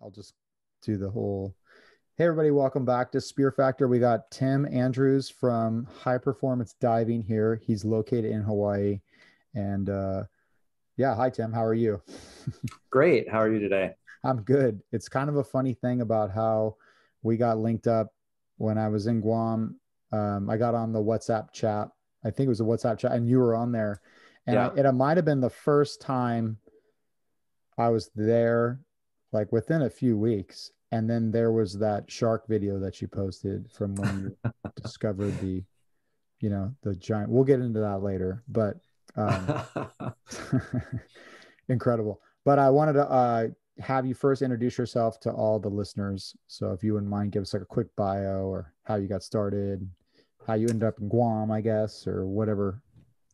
I'll just do the whole. Hey, everybody, welcome back to SpearFactor. We got Tim Andrews from High Performance Diving here. He's located in Hawaii. And yeah, hi, Tim. How are you? Great. How are you today? I'm good. It's kind of a funny thing about how we got linked up when I was in Guam. I got on the WhatsApp chat. I think it was a WhatsApp chat, and you were on there. And Yeah. it might have been the first time I was there, like within a few weeks. And then there was that shark video that you posted from when you discovered the giant. We'll get into that later, but um, incredible. But I wanted to have you first introduce yourself to all the listeners. So if you wouldn't mind, give us like a quick bio or how you got started, how you ended up in Guam, I guess, or whatever.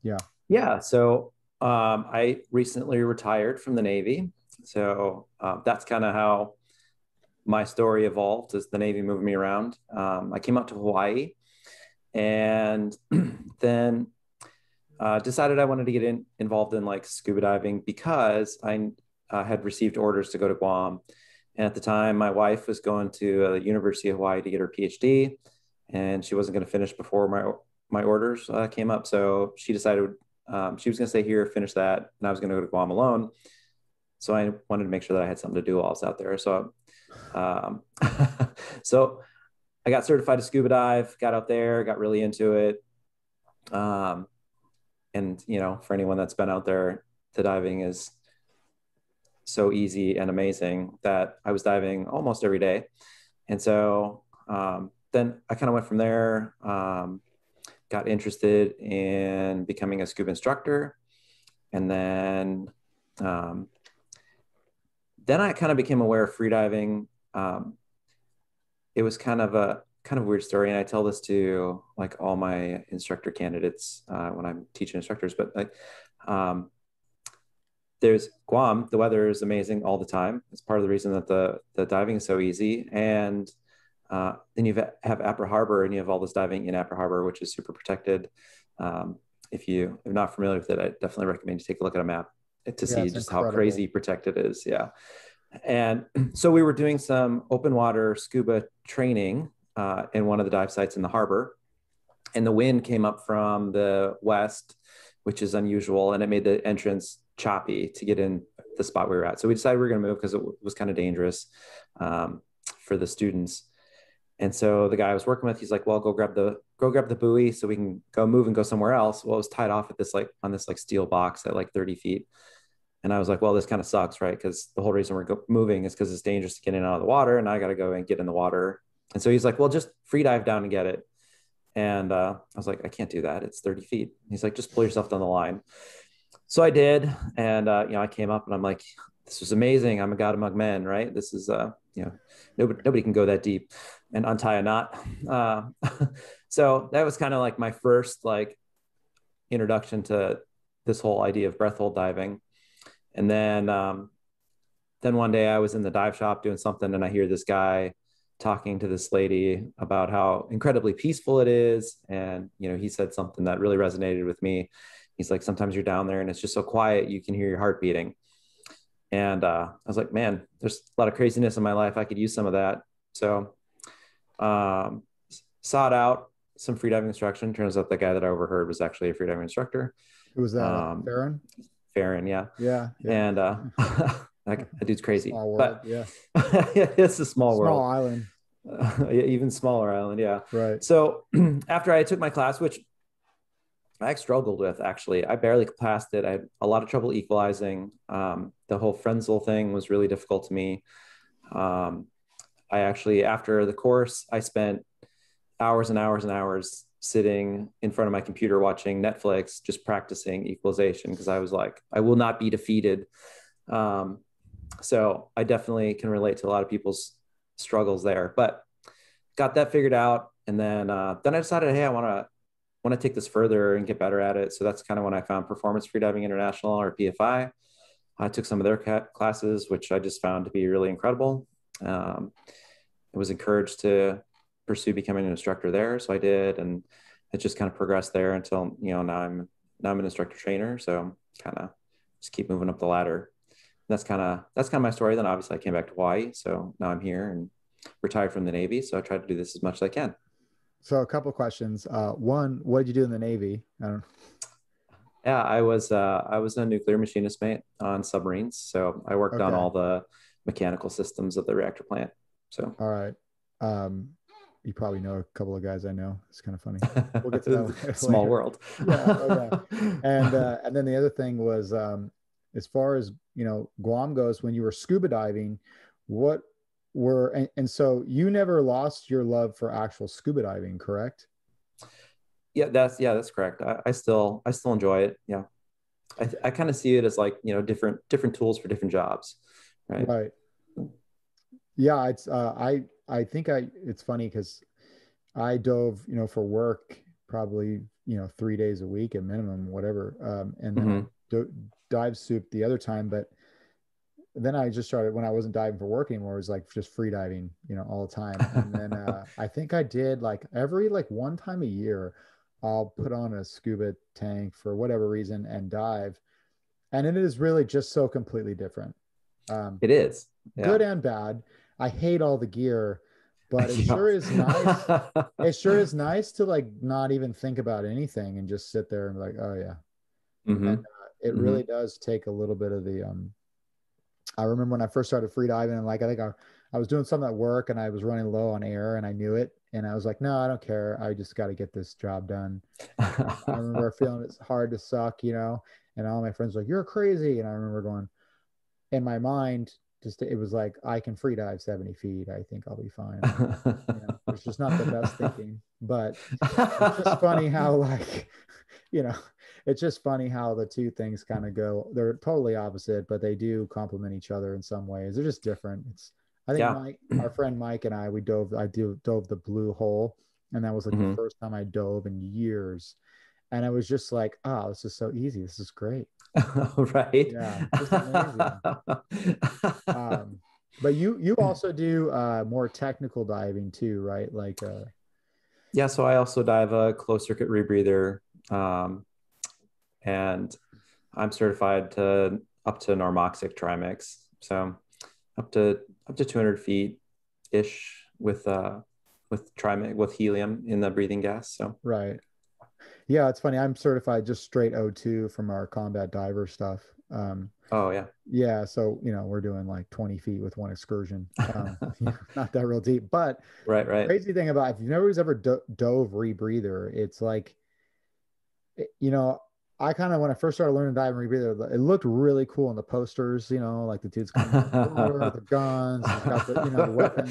Yeah. Yeah. I recently retired from the Navy. That's kind of how my story evolved as the Navy moved me around. I came out to Hawaii and then decided I wanted to get involved in like scuba diving because I had received orders to go to Guam. And at the time, my wife was going to the University of Hawaii to get her PhD, and she wasn't going to finish before my orders came up. So she decided she was going to stay here, finish that, and I was going to go to Guam alone. So I wanted to make sure that I had something to do while I was out there. Um, so I got certified to scuba dive, got out there, got really into it. And for anyone that's been out there, the diving is so easy and amazing that I was diving almost every day. And so then I kind of went from there, got interested in becoming a scuba instructor. And then I kind of became aware of freediving. It was kind of a weird story. And I tell this to like all my instructor candidates when I'm teaching instructors, but like, there's Guam, the weather is amazing all the time. It's part of the reason that the diving is so easy. And then you have Apra Harbor, and you have all this diving in Apra Harbor, which is super protected. If you are not familiar with it, I definitely recommend you take a look at a map to Yeah, see it's just how incredible. crazy protected it is. Yeah. And so we were doing some open water scuba training in one of the dive sites in the harbor. And the wind came up from the west, which is unusual. And it made the entrance choppy to get in the spot we were at. So we decided we were going to move because it was kind of dangerous for the students. And so the guy I was working with, he's like, well, go grab the buoy so we can go move and go somewhere else. Well, it was tied off at this on this steel box at like 30 feet. And I was like, well, this kind of sucks, right? Because the whole reason we're moving is because it's dangerous to get in and out of the water, and I got to go and get in the water. And so he's like, well, just free dive down and get it. And I was like, I can't do that. It's 30 feet. He's like, just pull yourself down the line. So I did. And, I came up and I'm like, this was amazing. I'm a god among men, right? This is, nobody can go that deep and untie a knot. So that was kind of like my first introduction to this whole idea of breath hold diving. And then one day I was in the dive shop doing something, and I hear this guy talking to this lady about how incredibly peaceful it is. And, he said something that really resonated with me. He's like, sometimes you're down there and it's just so quiet, you can hear your heart beating. And I was like, man, there's a lot of craziness in my life. I could use some of that. So um, sought out some freediving instruction. Turns out the guy that I overheard was actually a freediving instructor. Who was that? Um, Farron? Farron, yeah. Yeah, yeah. And that dude's crazy, Small world. but Yeah. it's a small Small world. island. Even smaller island, yeah. Right. So after I took my class, which I struggled with, actually, I barely passed it. I had a lot of trouble equalizing. The whole Frenzel thing was really difficult to me. Um, I actually, after the course, I spent hours and hours and hours sitting in front of my computer watching Netflix, just practicing equalization because I was like, I will not be defeated. Um, so I definitely can relate to a lot of people's struggles there, but got that figured out. And then I decided, hey, I want to take this further and get better at it. So that's kind of when I found Performance Freediving International, or PFI. I took some of their classes, which I just found to be really incredible. I was encouraged to pursue becoming an instructor there, so I did, and it just kind of progressed there until now I'm an instructor trainer. So kind of just keep moving up the ladder. That's kind of my story. Then obviously I came back to Hawaii, so now I'm here and retired from the Navy. So I try to do this as much as I can. So a couple questions. One, what did you do in the Navy? I don't. Yeah, I was a nuclear machinist mate on submarines, so I worked on Okay. all the mechanical systems of the reactor plant. So All right. Um, you probably know a couple of guys I know. It's kind of funny. We'll get to that small later. world. Yeah. Okay. And then the other thing was, as far as Guam goes, when you were scuba diving, what and so you never lost your love for actual scuba diving, correct? Yeah, that's correct. I still enjoy it. Yeah, I kind of see it as like different tools for different jobs, right? Right. Yeah. I think it's funny because I dove, for work probably, 3 days a week at minimum, whatever. And then I Hmm. dive soup the other time, but then I just started when I wasn't diving for work anymore. It was like just free diving, all the time. And then I think I did like every like one time a year, I'll put on a scuba tank for whatever reason and dive. And it is really just so completely different. Um, It is. Good Yeah. and bad. I hate all the gear, but it Yeah. sure is nice. It sure is nice to like not even think about anything and just sit there and be like, oh yeah. And Hmm. it really Hmm. does take a little bit of the I remember when I first started free diving and like I think I was doing something at work and I was running low on air and I knew it and I was like, no, I don't care. I just got to get this job done. And I remember feeling it's hard to suck, and all my friends were like, you're crazy. And I remember going in my mind, just it was like I can free dive 70 feet. I think I'll be fine. I'm like, it's just not the best thinking, but it's just funny how like, you know, it's just funny how the two things kind of go. They're totally opposite, but they do complement each other in some ways. They're just different. I think Yeah. Mike, our friend Mike and I dove the blue hole, and that was like the Hmm. first time I dove in years. And I was just like, oh, this is so easy. This is great. Right. Yeah, just amazing. Um, but you also do more technical diving too, right? Like Yeah, so I also dive a closed circuit rebreather, um, and I'm certified to up to normoxic trimix, so up to 200 feet ish with trimix with helium in the breathing gas. So right. Yeah, it's funny. I'm certified just straight O2 from our combat diver stuff. oh yeah. Yeah, so we're doing like 20 feet with one excursion. Not that real deep. But Right, the right. crazy thing about if you've never ever dove rebreather, it's like it- you know, I kind of when I first started learning dive and rebreather, it looked really cool in the posters, like the dude's coming out of the water, the guns, he's got the weapons.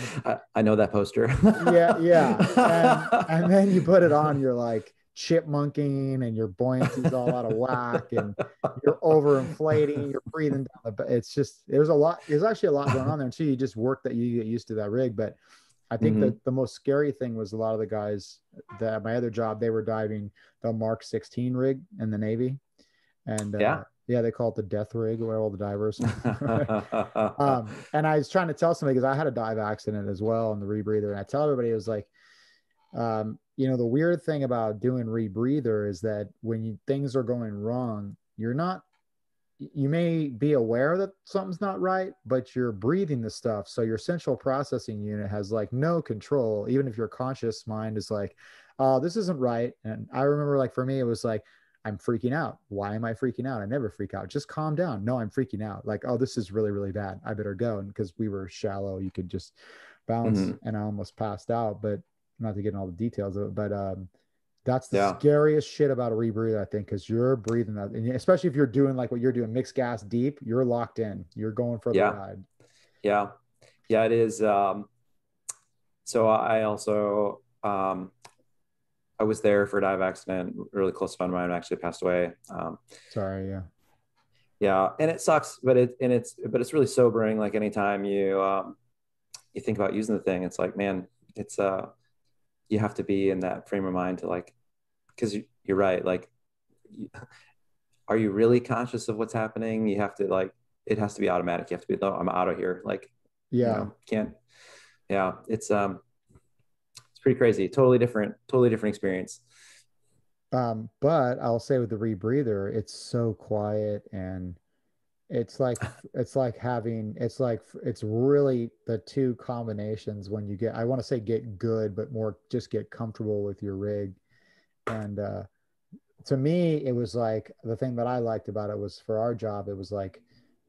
I know that poster. Yeah, yeah. And then you put it on, you're like chipmunking and your buoyancy's all out of whack and you're overinflating, you're breathing down it's just there's actually a lot going on there until you just work that you get used to that rig. But I think Hmm. that the most scary thing was a lot of the guys that my other job, they were diving the Mark 16 rig in the Navy. And Yeah. yeah, they call it the death rig where all the divers. And I was trying to tell somebody because I had a dive accident as well on the rebreather. And I tell everybody, it was like, the weird thing about doing rebreather is that when things are going wrong, you may be aware that something's not right, but you're breathing the stuff. So your central processing unit has like no control, even if your conscious mind is like, oh, this isn't right. And I remember like for me, it was like, I'm freaking out. Why am I freaking out? I never freak out. Just calm down. No, I'm freaking out. Like, oh, this is really, really bad. I better go. And because we were shallow, you could just bounce Hmm. and I almost passed out, but not to get in all the details of it. But that's the Yeah. scariest shit about a rebreather, I think, because you're breathing that, and especially if you're doing like what you're doing, mixed gas deep, you're locked in. You're going for the Yeah. ride. Yeah. Yeah, it is. So I also I was there for a dive accident. Really close friend of mine actually passed away. Sorry, yeah. Yeah, and it sucks, but it's really sobering. Like anytime you think about using the thing, it's like, man, it's you have to be in that frame of mind to like, because you're right. Like, are you really conscious of what's happening? You have to like, it has to be automatic. You have to be, no, I'm out of here. Like, Yeah. can't. Yeah, it's pretty crazy. Totally different experience. But I'll say with the rebreather, it's so quiet and it's like having it's really the two combinations when you get, I want to say get good, but more just get comfortable with your rig. And to me, it was like the thing that I liked about it was for our job, it was like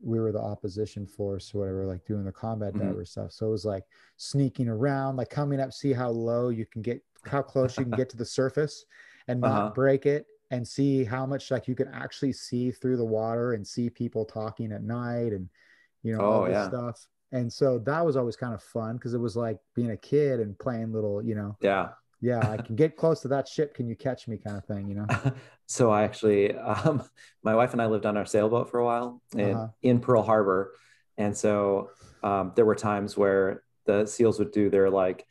we were the opposition force or whatever, like doing the combat Mhm. diver stuff. So it was like sneaking around, like coming up, see how low you can get, how close you can get to the surface and not Uh-huh. break it, and see how much like you can actually see through the water and see people talking at night and all Oh this yeah. stuff. And so that was always kind of fun because it was like being a kid and playing little, Yeah. yeah, I can get close to that ship. Can you catch me kind of thing. So I actually, my wife and I lived on our sailboat for a while Uh-huh. in Pearl Harbor, and so there were times where the SEALs would do their like,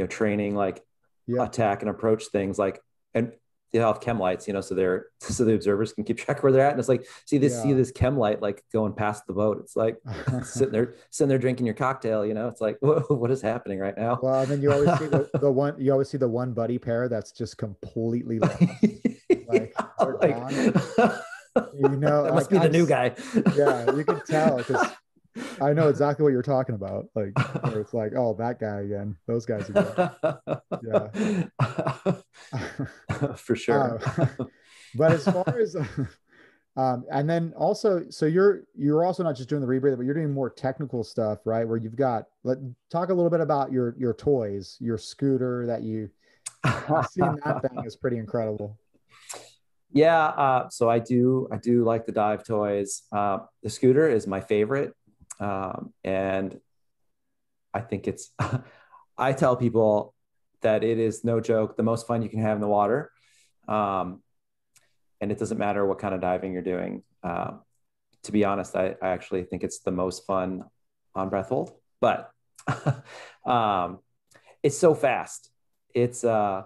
training, like Yep. attack and approach things, like, and they have chem lights, so so the observers can keep track where they're at, and it's like see Yeah. this chem light like going past the boat. It's like sitting there drinking your cocktail. It's like what is happening right now? Well, and then you always see the one, you always see the one buddy pair that's just completely lost. Like Yeah, they're like gone. that must Like be the new guy. yeah, you can tell because I know exactly what you're talking about. Like where it's like, oh, that guy again, those guys again. Yeah. For Uh, sure. but as far as and then also, so you're also not just doing the rebreather, but you're doing more technical stuff, right? Where you've got, talk a little bit about your toys, your scooter that I've seen that thing is pretty incredible. Yeah, so I do like the dive toys. The scooter is my favorite, and I think it's. I tell people that it is no joke the most fun you can have in the water, um, and it doesn't matter what kind of diving you're doing. To be honest, I actually think it's the most fun on breath hold, but um, it's so fast. It's I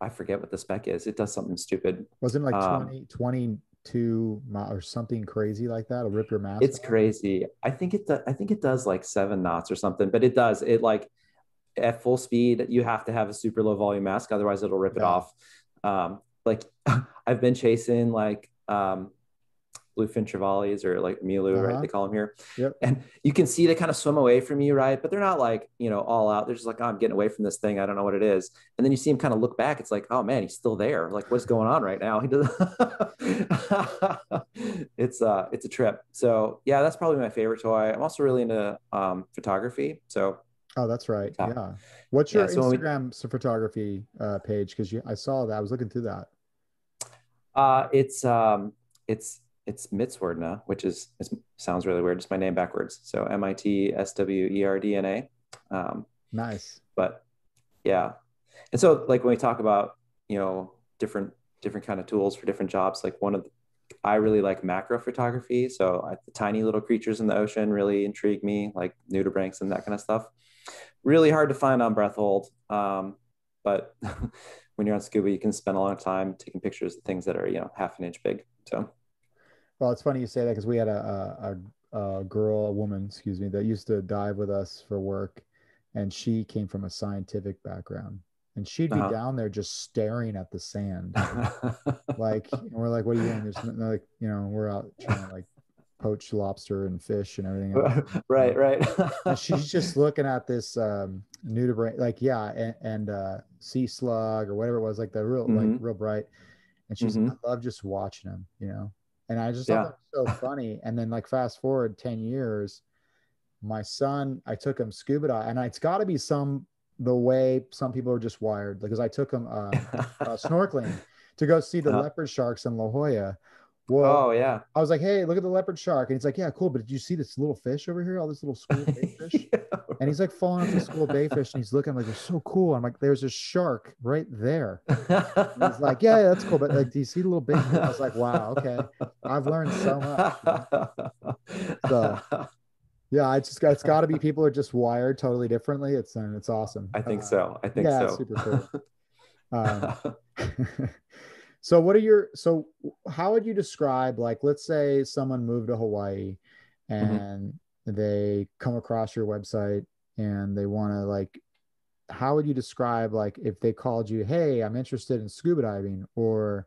forget what the spec is. It does something stupid. Wasn't it like Um, 22 or something crazy like that? It'll rip your mask it's off. crazy. I think it does like 7 knots or something, but it does it like at full speed. You have to have a super low volume mask, otherwise it'll rip it Yeah. off. Like I've been chasing like bluefin trevallies or like milu, right? Uh-huh. They call them here. Yep. And you can see they kind of swim away from you, right? But they're not like, all out. They're just like, oh, I'm getting away from this thing. I don't know what it is. And then you see him kind of look back. It's like, oh man, he's still there. Like, what's going on right now? He does it's a trip. So yeah, that's probably my favorite toy. I'm also really into photography. So Oh, that's right. Yeah. What's yeah, your so when we Instagram photography page? Because I saw that. I was looking through that. uh it's um it's Mitswerdna, which it sounds really weird. It's my name backwards. So Mitswerdna. Nice. But yeah. And so like when we talk about, different kind of tools for different jobs, like I really like macro photography. So the tiny little creatures in the ocean really intrigue me, like nudibranchs and that kind of stuff. Really hard to find on breath hold. But when you're on scuba, you can spend a long time taking pictures of things that are, half an inch big. So, Well, it's funny you say that because we had a girl, a woman, excuse me, that used to dive with us for work, and she came from a scientific background, and she'd be uh-huh. down there just staring at the sand. Like, and we're like, "What are you doing?" There's no, like, we're out trying to like poach lobster and fish and everything else. Right, right. And she's just looking at this nudibranch, like yeah, and sea slug or whatever it was, like the Hmm. real bright. And she's, I Hmm. love just watching them. And I just thought that Yeah. was so funny. And then like fast forward 10 years, my son, I took him scuba dive, and it's got to be the way some people are just wired, because I took him snorkeling to go see the leopard sharks in La Jolla. Well, Oh yeah. I was like, hey, look at the leopard shark. And he's like, yeah, cool. But did you see this little fish over here? All this little school bait fish? And he's like falling off the school bait fish, and he's looking, I'm like, they're so cool. I'm like, there's a shark right there. And he's like, yeah, that's cool. But like, do you see the little bait fish? I was like, wow, okay. I've learned so much. So yeah, it's got to be people are just wired totally differently. It's awesome. I think so. I think Yeah, it's so. super cool. Um, so how would you describe, like, let's say someone moved to Hawaii Mhm. and they come across your website and they want to, like, how would you describe, like, if they called you, hey, I'm interested in scuba diving, or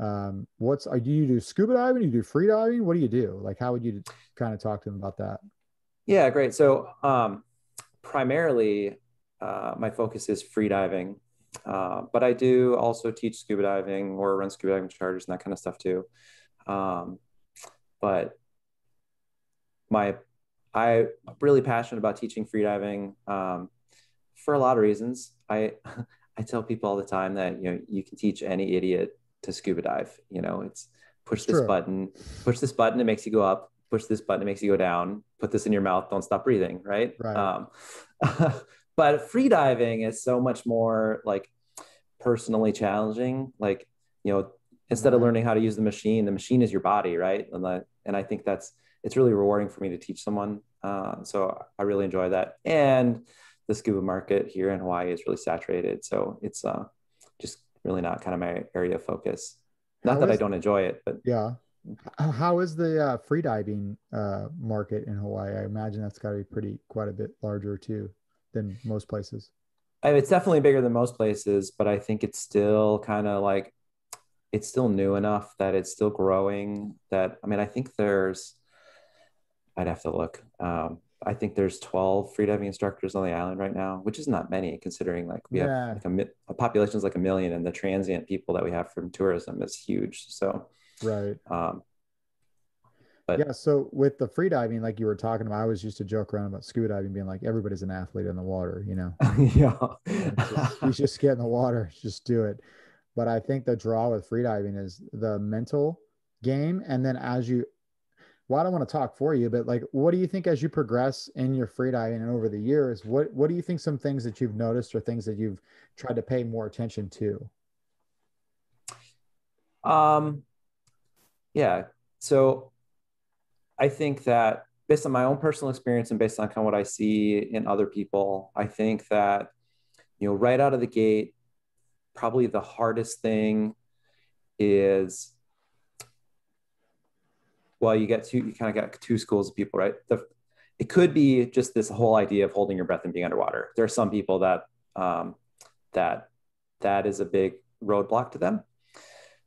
Do you do scuba diving? You do free diving? What do you do? Like, how would you kind of talk to them about that? Yeah, great. So primarily, my focus is free diving, but I do also teach scuba diving or run scuba diving charters and that kind of stuff too. Um, but my I'm really passionate about teaching free diving for a lot of reasons. I tell people all the time that you can teach any idiot to scuba dive. It's push It's this true. button, push this button, it makes you go up. Push this button, it makes you go down. Put this in your mouth, don't stop breathing, right? Right. But free diving is so much more like personally challenging. Like, instead of Right. learning how to use the machine is your body, right? And I think it's really rewarding for me to teach someone. So I really enjoy that. And the scuba market here in Hawaii is really saturated. So it's just really not kind of my area of focus. Not How that I is don't enjoy it, but Yeah. How is the free diving market in Hawaii? I imagine that's got to be quite a bit larger too than most places. it's definitely bigger than most places. But I think it's still kind of like it's still new enough that it's still growing. That I mean, I think I'd have to look. I think there's 12 freediving instructors on the island right now, which is not many considering like we have Yeah. like a population is like 1 million, and the transient people that we have from tourism is huge. So, Right. um, Yeah. but So with the free diving, like you were talking about, I always used to joke around about scuba diving being like everybody's an athlete in the water, you know. yeah, It's just you just get in the water, just do it. But I think the draw with freediving is the mental game. And then well, I don't want to talk for you, but like, what do you think as you progress in your freediving and over the years, what do you think some things that you've noticed or things that you've tried to pay more attention to? um, yeah. So I think that based on my own personal experience and based on kind of what I see in other people, I think that right out of the gate, probably the hardest thing is well, you kind of got two schools of people, right? It could be just this whole idea of holding your breath and being underwater. There are some people um, that that is a big roadblock to them.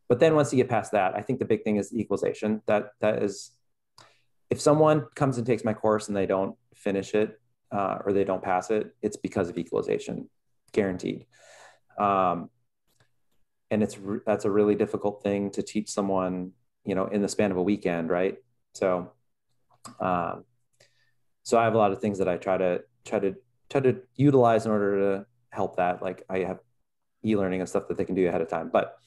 But then once you get past that, I think the big thing is equalization. That is, if someone comes and takes my course and they don't finish it or they don't pass it, it's because of equalization, guaranteed. Um, and that's a really difficult thing to teach someone, in the span of a weekend, right? So, um, so I have a lot of things that I try to utilize in order to help that. Like I have e-learning and stuff that they can do ahead of time. But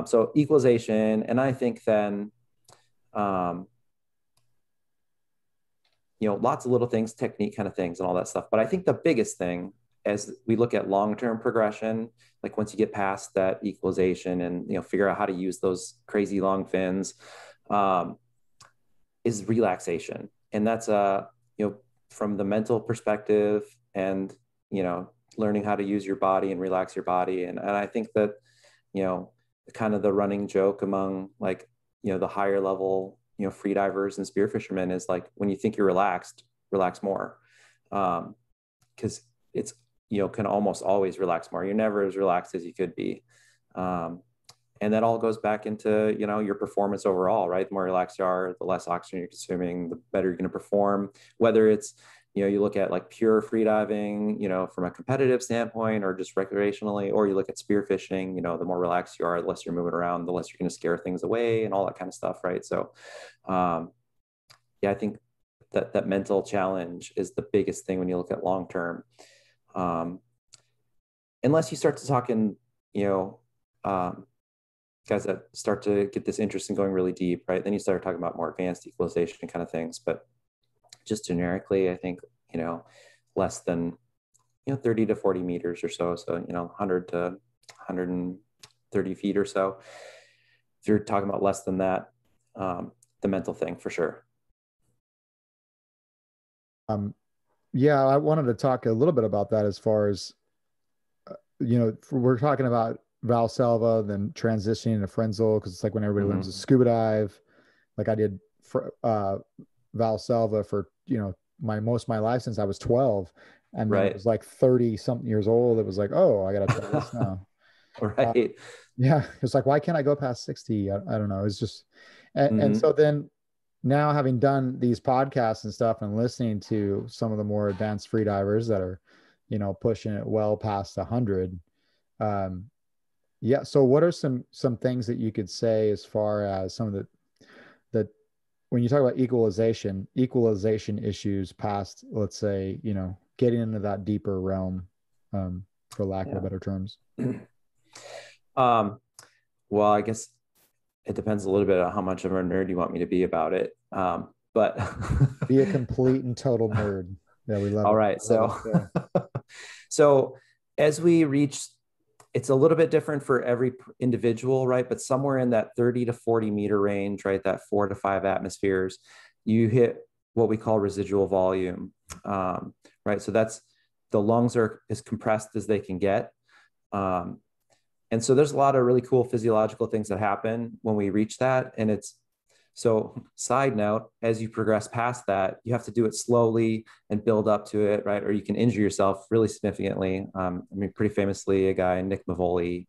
so equalization, and I think then um, lots of little things, technique kind of things, and all that stuff. But I think the biggest thing as we look at long-term progression, like once you get past that equalization and figure out how to use those crazy long fins, um, is relaxation, and that's from the mental perspective, and learning how to use your body and relax your body, and I think that you know kind of the running joke among like the higher level free divers and spear fishermen is like when you think you're relaxed, relax more, because it's can almost always relax more. You're never as relaxed as you could be. Um, and that all goes back into your performance overall, right? The more relaxed you are, the less oxygen you're consuming, the better you're going to perform. Whether it's you look at like pure freediving, from a competitive standpoint, or just recreationally, or you look at spearfishing, the more relaxed you are, the less you're moving around, the less you're going to scare things away, and all that kind of stuff, right? So, yeah, I think that mental challenge is the biggest thing when you look at long term. Um, unless you start to talk in, um, guys that start to get this interest in going really deep, right? Then you start talking about more advanced equalization kind of things. But just generically, I think, less than, 30 to 40 meters or so. So, 100 to 130 feet or so. If you're talking about less than that, the mental thing for sure. Um, yeah, I wanted to talk a little bit about that as far as, we're talking about Valsalva, then transitioning to Frenzel, because it's like when everybody learns to Mm-hmm. scuba dive. Like I did Valsalva for, most of my life since I was 12. And then it Right. was like 30 something years old. It was like, oh, I got to try this now. Right. Yeah, it's like, why can't I go past 60? I don't know. It's just, and Hmm. so then now having done these podcasts and stuff and listening to some of the more advanced free divers that are, pushing it well past 100. Um, yeah. So what are some things that you could say as far as some of the when you talk about equalization issues past, let's say, getting into that deeper realm, for lack of Yeah. better terms. um, well, I guess it depends a little bit on how much of a nerd you want me to be about it. But Be a complete and total nerd. Yeah, we love all it. right. We love it. So, Yeah. so as we reach, it's a little bit different for every individual, right? But somewhere in that 30 to 40 meter range, right? That 4 to 5 atmospheres, you hit what we call residual volume, right? So that's the lungs are as compressed as they can get. Um, and so there's a lot of really cool physiological things that happen when we reach that. And it's so, side note, as you progress past that, you have to do it slowly and build up to it, right? Or you can injure yourself really significantly. I mean, pretty famously, a guy, Nick Mavoli,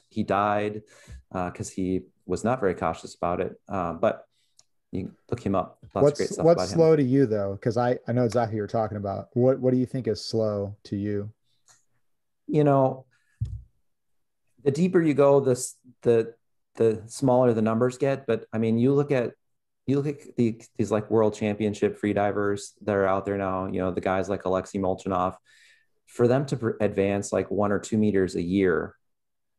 he died because he was not very cautious about it. But you can look him up. Lots of great stuff What's about him. slow to you though? Because I know exactly what you're talking about. What do you think is slow to you? You know, the deeper you go, the smaller the numbers get. But I mean, you look at these like world championship free divers that are out there now. You know, the guys like Alexei Molchanov. For them to advance like 1 or 2 meters a year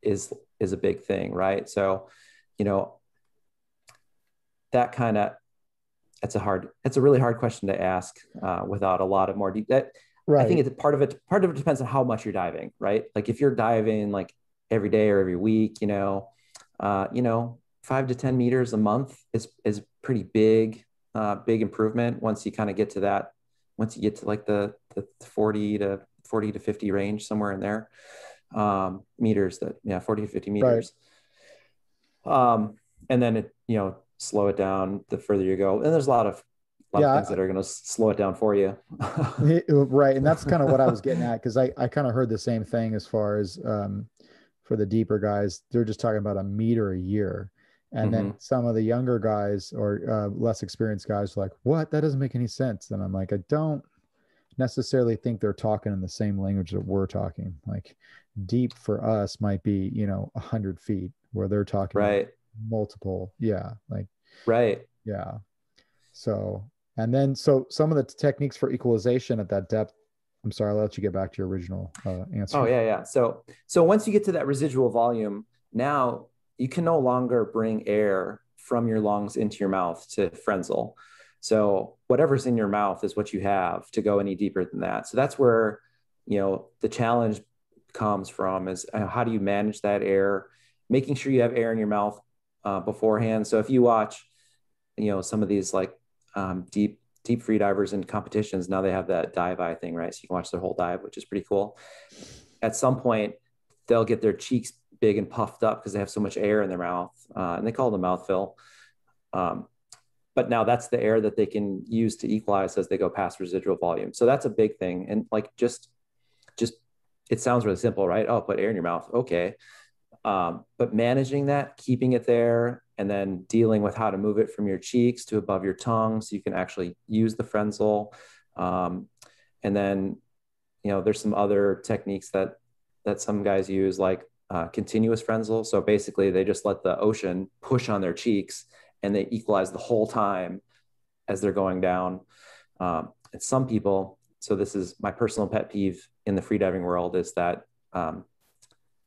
is a big thing, right? So, you know, that kind of it's a really hard question to ask without a lot of more deep. That I think Right. it's part of it depends on how much you're diving, right? Like if you're diving like every day or every week, 5 to 10 meters a month is pretty big improvement once you kind of get to that. Once you get to like the 40 to 50 range, somewhere in there, meters, that, yeah, 40 to 50 Right. meters. Um, and then slow it down the further you go. And there's a lot of things Yeah. that are going to slow it down for you. Right. And that's kind of what I was getting at because I kind of heard the same thing as far as for the deeper guys, they're just talking about a meter a year. And then Hmm. some of the younger guys or less experienced guys are like, what? That doesn't make any sense. And I'm like, I don't necessarily think they're talking in the same language that we're talking. Like deep for us might be, 100 feet where they're talking about Right. multiple. Yeah. Like, Right. yeah. So, and then, so some of the techniques for equalization at that depth, I'm sorry, I'll let you get back to your original Oh, answer. yeah, yeah. So once you get to that residual volume, now you can no longer bring air from your lungs into your mouth to Frenzel. So whatever's in your mouth is what you have to go any deeper than that. So that's where, the challenge comes from is how do you manage that air, making sure you have air in your mouth beforehand. So if you watch, some of these like deep free divers in competitions, now they have that dive eye thing, right? So you can watch their whole dive, which is pretty cool. At some point, they'll get their cheeks big and puffed up because they have so much air in their mouth, and they call it a mouth fill. Um, but now that's the air that they can use to equalize as they go past residual volume. So that's a big thing. And like just it sounds really simple, right? Oh, put air in your mouth. Okay. But managing that, keeping it there, and then dealing with how to move it from your cheeks to above your tongue so you can actually use the Frenzel. Um, and then, there's some other techniques that some guys use, like continuous Frenzel. So basically, they just let the ocean push on their cheeks and they equalize the whole time as they're going down. And some people, so this is my personal pet peeve in the freediving world, is that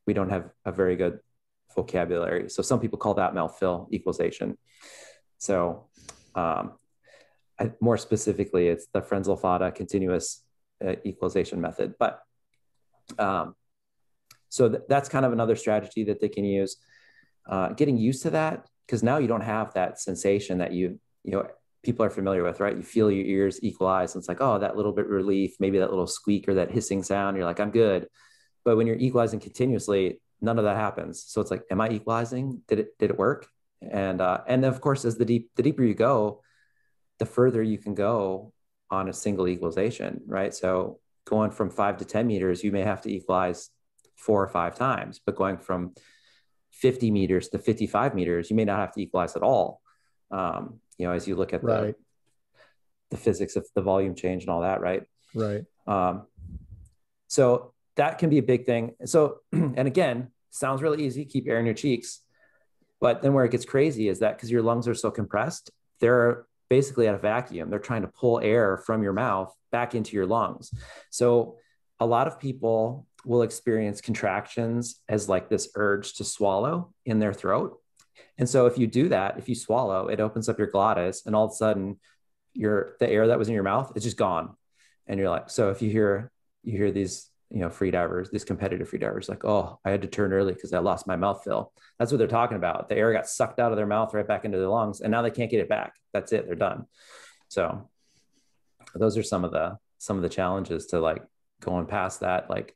we don't have a very good vocabulary. So some people call that mouth fill equalization. So more specifically, it's the Frenzel-Fada continuous equalization method. But so that's kind of another strategy that they can use. Getting used to that, because now you don't have that sensation that people are familiar with, right? You feel your ears equalize, and it's like, oh, that little bit relief, maybe that little squeak or that hissing sound. You're like, I'm good. But when you're equalizing continuously, none of that happens. So it's like, am I equalizing? Did it work? And of course, as the deeper you go, the further you can go on a single equalization, right? So going from 5 to 10 meters, you may have to equalize 4 or 5 times, but going from 50 meters to 55 meters, you may not have to equalize at all. As you look at Right. the physics of the volume change and all that, right? Right. So that can be a big thing. So, and again, sounds really easy, keep air in your cheeks. But then where it gets crazy is that because your lungs are so compressed, they're basically at a vacuum. They're trying to pull air from your mouth back into your lungs. So a lot of people will experience contractions as like this urge to swallow in their throat. And so if you do that, if you swallow, it opens up your glottis, and all of a sudden the air that was in your mouth is just gone. And you're like, so if you hear these, free divers, these competitive free divers, like, oh, I had to turn early because I lost my mouth fill. That's what they're talking about. The air got sucked out of their mouth right back into their lungs, and now they can't get it back. That's it. They're done. So those are some of the challenges to like going past that like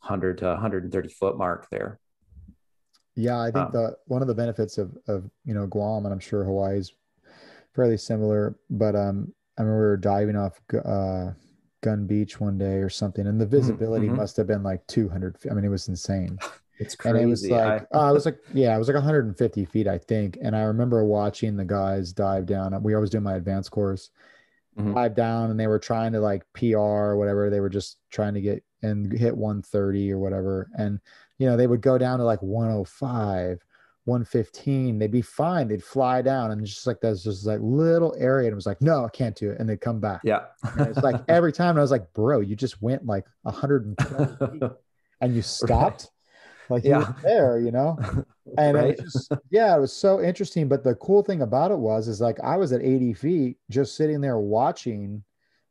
100 to 130 foot mark there. Yeah, I think one of the benefits of Guam, and I'm sure Hawaii is fairly similar, but I remember we were diving off Gun Beach one day or something, and the visibility must have been like 200 feet. I mean, it was insane. It's crazy. And it was like, it was like 150 feet, I think. And I remember watching the guys dive down. We always do my advanced course, dive down, and they were trying to like PR or whatever. They were just trying to get and hit 130 or whatever. And, they would go down to like 105, 115. They'd be fine. They'd fly down, and just like there's just like little area, and it was like, no, I can't do it. And they'd come back. Yeah. And it's like every time, and I was like, bro, you just went like 120 feet and you stopped. Like you were there, and right? it was just, it was so interesting. But the cool thing about it is like I was at 80 feet just sitting there watching,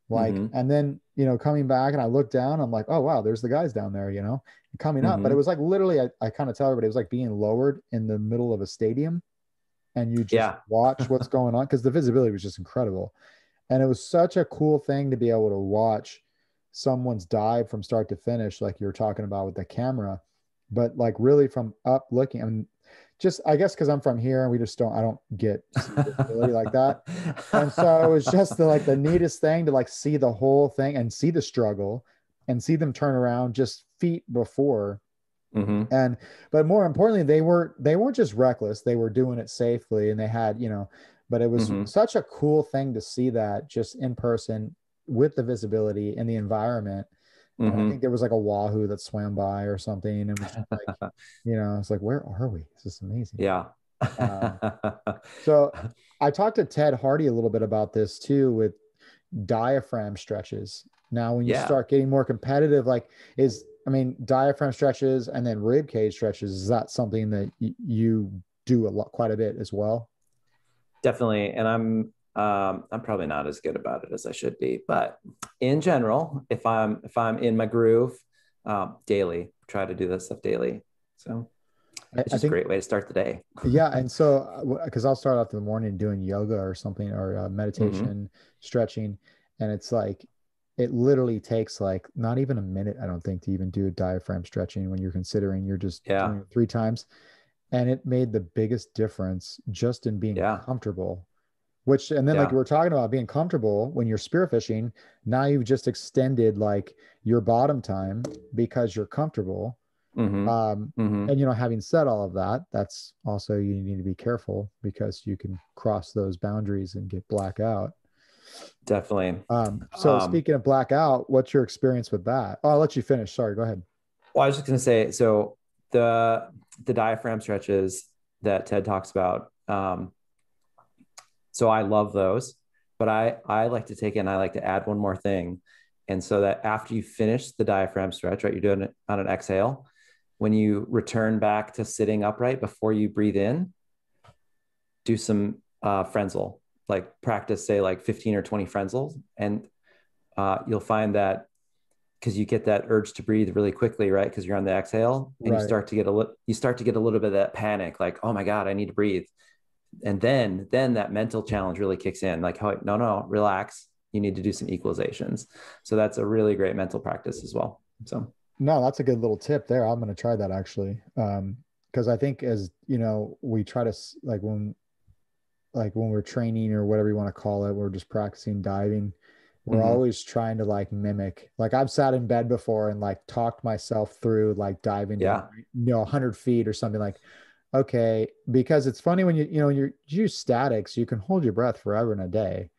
like, and then, coming back, and I looked down, I'm like, oh, wow, there's the guys down there, coming up. But it was like literally, I kind of tell everybody, it was like being lowered in the middle of a stadium, and you just watch what's going on, because the visibility was just incredible. And it was such a cool thing to be able to watch someone's dive from start to finish, like you were talking about with the camera, but like really from up looking. I mean, just, I guess because I'm from here and I don't get visibility like that. And so it was just the neatest thing to like see the whole thing and see the struggle and see them turn around just feet before. But more importantly, they weren't just reckless. They were doing it safely, and they had, but it was such a cool thing to see that just in person with the visibility and the environment. And I think there was like a wahoo that swam by or something, and was like, it's like, where are we? This is amazing. Yeah. So I talked to Ted Hardy a little bit about this too, with diaphragm stretches. Now, when you start getting more competitive, diaphragm stretches and then rib cage stretches, is that something that you do quite a bit as well? Definitely. And I'm probably not as good about it as I should be, but in general, if I'm in my groove, daily, try to do this stuff daily. So it's just a great way to start the day. Yeah. And so, because I'll start off in the morning doing yoga or something, or meditation, stretching. And it's like, it literally takes like not even a minute, I don't think, to even do a diaphragm stretching when you're considering you're just doing it 3 times. And it made the biggest difference just in being comfortable. And then like we were talking about being comfortable when you're spearfishing, now you've just extended like your bottom time because you're comfortable. And having said all of that, that's also, you need to be careful because you can cross those boundaries and get blackout. Definitely. So speaking of blackout, what's your experience with that? Oh, I'll let you finish. Sorry, go ahead. Well, I was just going to say, so the diaphragm stretches that Ted talks about, so I love those, but I like to take it and I like to add one more thing. And so that after you finish the diaphragm stretch, right, you're doing it on an exhale. When you return back to sitting upright before you breathe in, do some Frenzel, like practice, say like 15 or 20 Frenzels. And you'll find that because you get that urge to breathe really quickly, right? Because you're on the exhale, and you start to get a little bit of that panic, like, oh my God, I need to breathe. And then that mental challenge really kicks in, like, oh, no, relax. You need to do some equalizations. So that's a really great mental practice as well. So no, that's a good little tip there. I'm going to try that actually. Because I think, as we try to, like when we're training or whatever you want to call it, we're just practicing diving. we're always trying to like mimic. Like I've sat in bed before and like talked myself through like diving to, Yeah. 100 feet or something like, okay, because it's funny when you use statics, you can hold your breath forever in a day.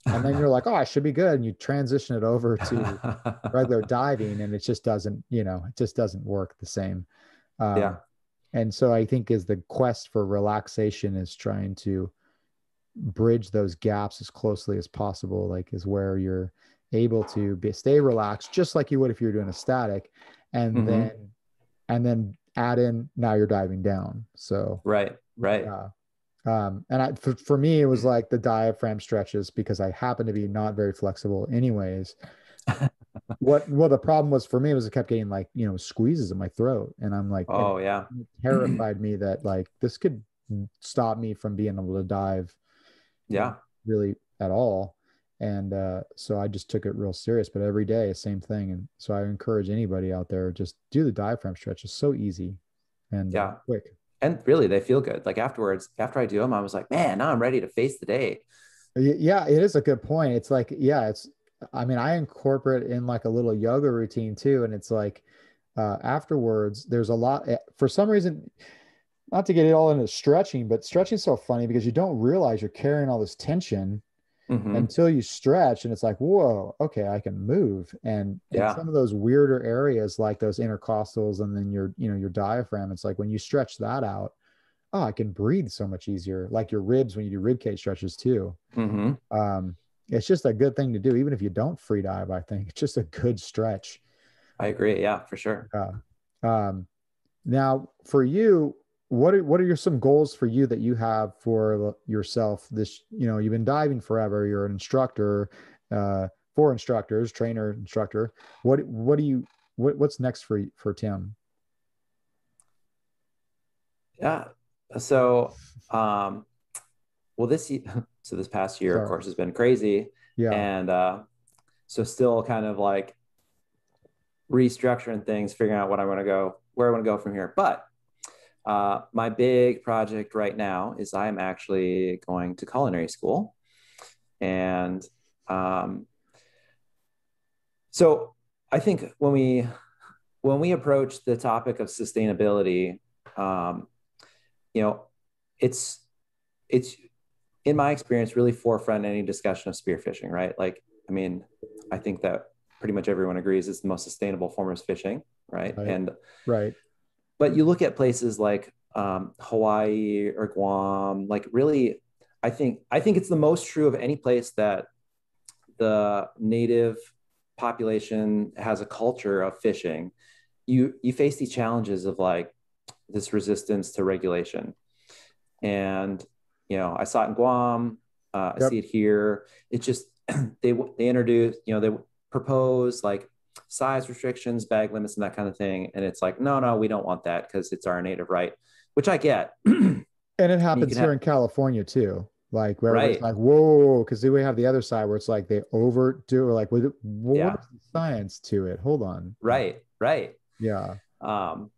And then you're like, oh, I should be good. And you transition it over to regular diving and it just doesn't, it just doesn't work the same. Yeah. And so I think is the quest for relaxation is trying to bridge those gaps as closely as possible, like is where you're able to stay relaxed, just like you would if you're doing a static, and Hmm. then add in now you're diving down. So Right. Right. yeah. And for me, it was like the diaphragm stretches because I happen to be not very flexible anyways. Well, the problem was for me was it kept getting like, squeezes in my throat. And I'm like, and Oh, yeah. it terrified me that like this could stop me from being able to dive, Yeah. really at all. And so I just took it real serious, but every day, same thing. And so I encourage anybody out there, just do the diaphragm stretch. It's so easy and Yeah. quick. And really, they feel good. Like afterwards, after I do them, I was like, man, now I'm ready to face the day. Yeah, it is a good point. It's like, yeah, I mean, I incorporate in like a little yoga routine too. And it's like, afterwards, there's a lot, for some reason, not to get it all into stretching, but stretching's so funny because you don't realize you're carrying all this tension Hmm. until you stretch and it's like, whoa, okay, I can move. And Yeah. some of those weirder areas like those intercostals and then your diaphragm, it's like when you stretch that out, oh, I can breathe so much easier. Like your ribs when you do rib cage stretches too. Hmm. Um, it's just a good thing to do, even if you don't free dive, I think it's just a good stretch. I agree. Yeah, for sure. Uh, um, Now for you, what are some goals for you that you have for yourself? You've been diving forever. You're an instructor, for instructors, trainer, instructor. What's next for Tim? Yeah. So, um, well, so this past year, of Sorry. course, has been crazy. Yeah. And so still kind of like restructuring things, figuring out where I want to go from here. But my big project right now is I am actually going to culinary school. And um, so I think when we approach the topic of sustainability, um, you know, it's it's in my experience really forefront any discussion of spearfishing, right? Like, I mean, I think that pretty much everyone agrees it's the most sustainable form of fishing, right? Right. And Right. but you look at places like Hawaii or Guam, like really, I think it's the most true of any place that the native population has a culture of fishing. You face these challenges of like this resistance to regulation, and I saw it in Guam. I see Yep. it here. It's just they introduce, they propose like size restrictions, bag limits, and that kind of thing. And it's like, no, no, we don't want that because it's our native right, which I get. You And it can happens here have in California too. Like where everybody's right, like, whoa, because then we have the other side where it's like they overdo, or like, yeah, where's the science to it? Hold on. right, right. Yeah. Um,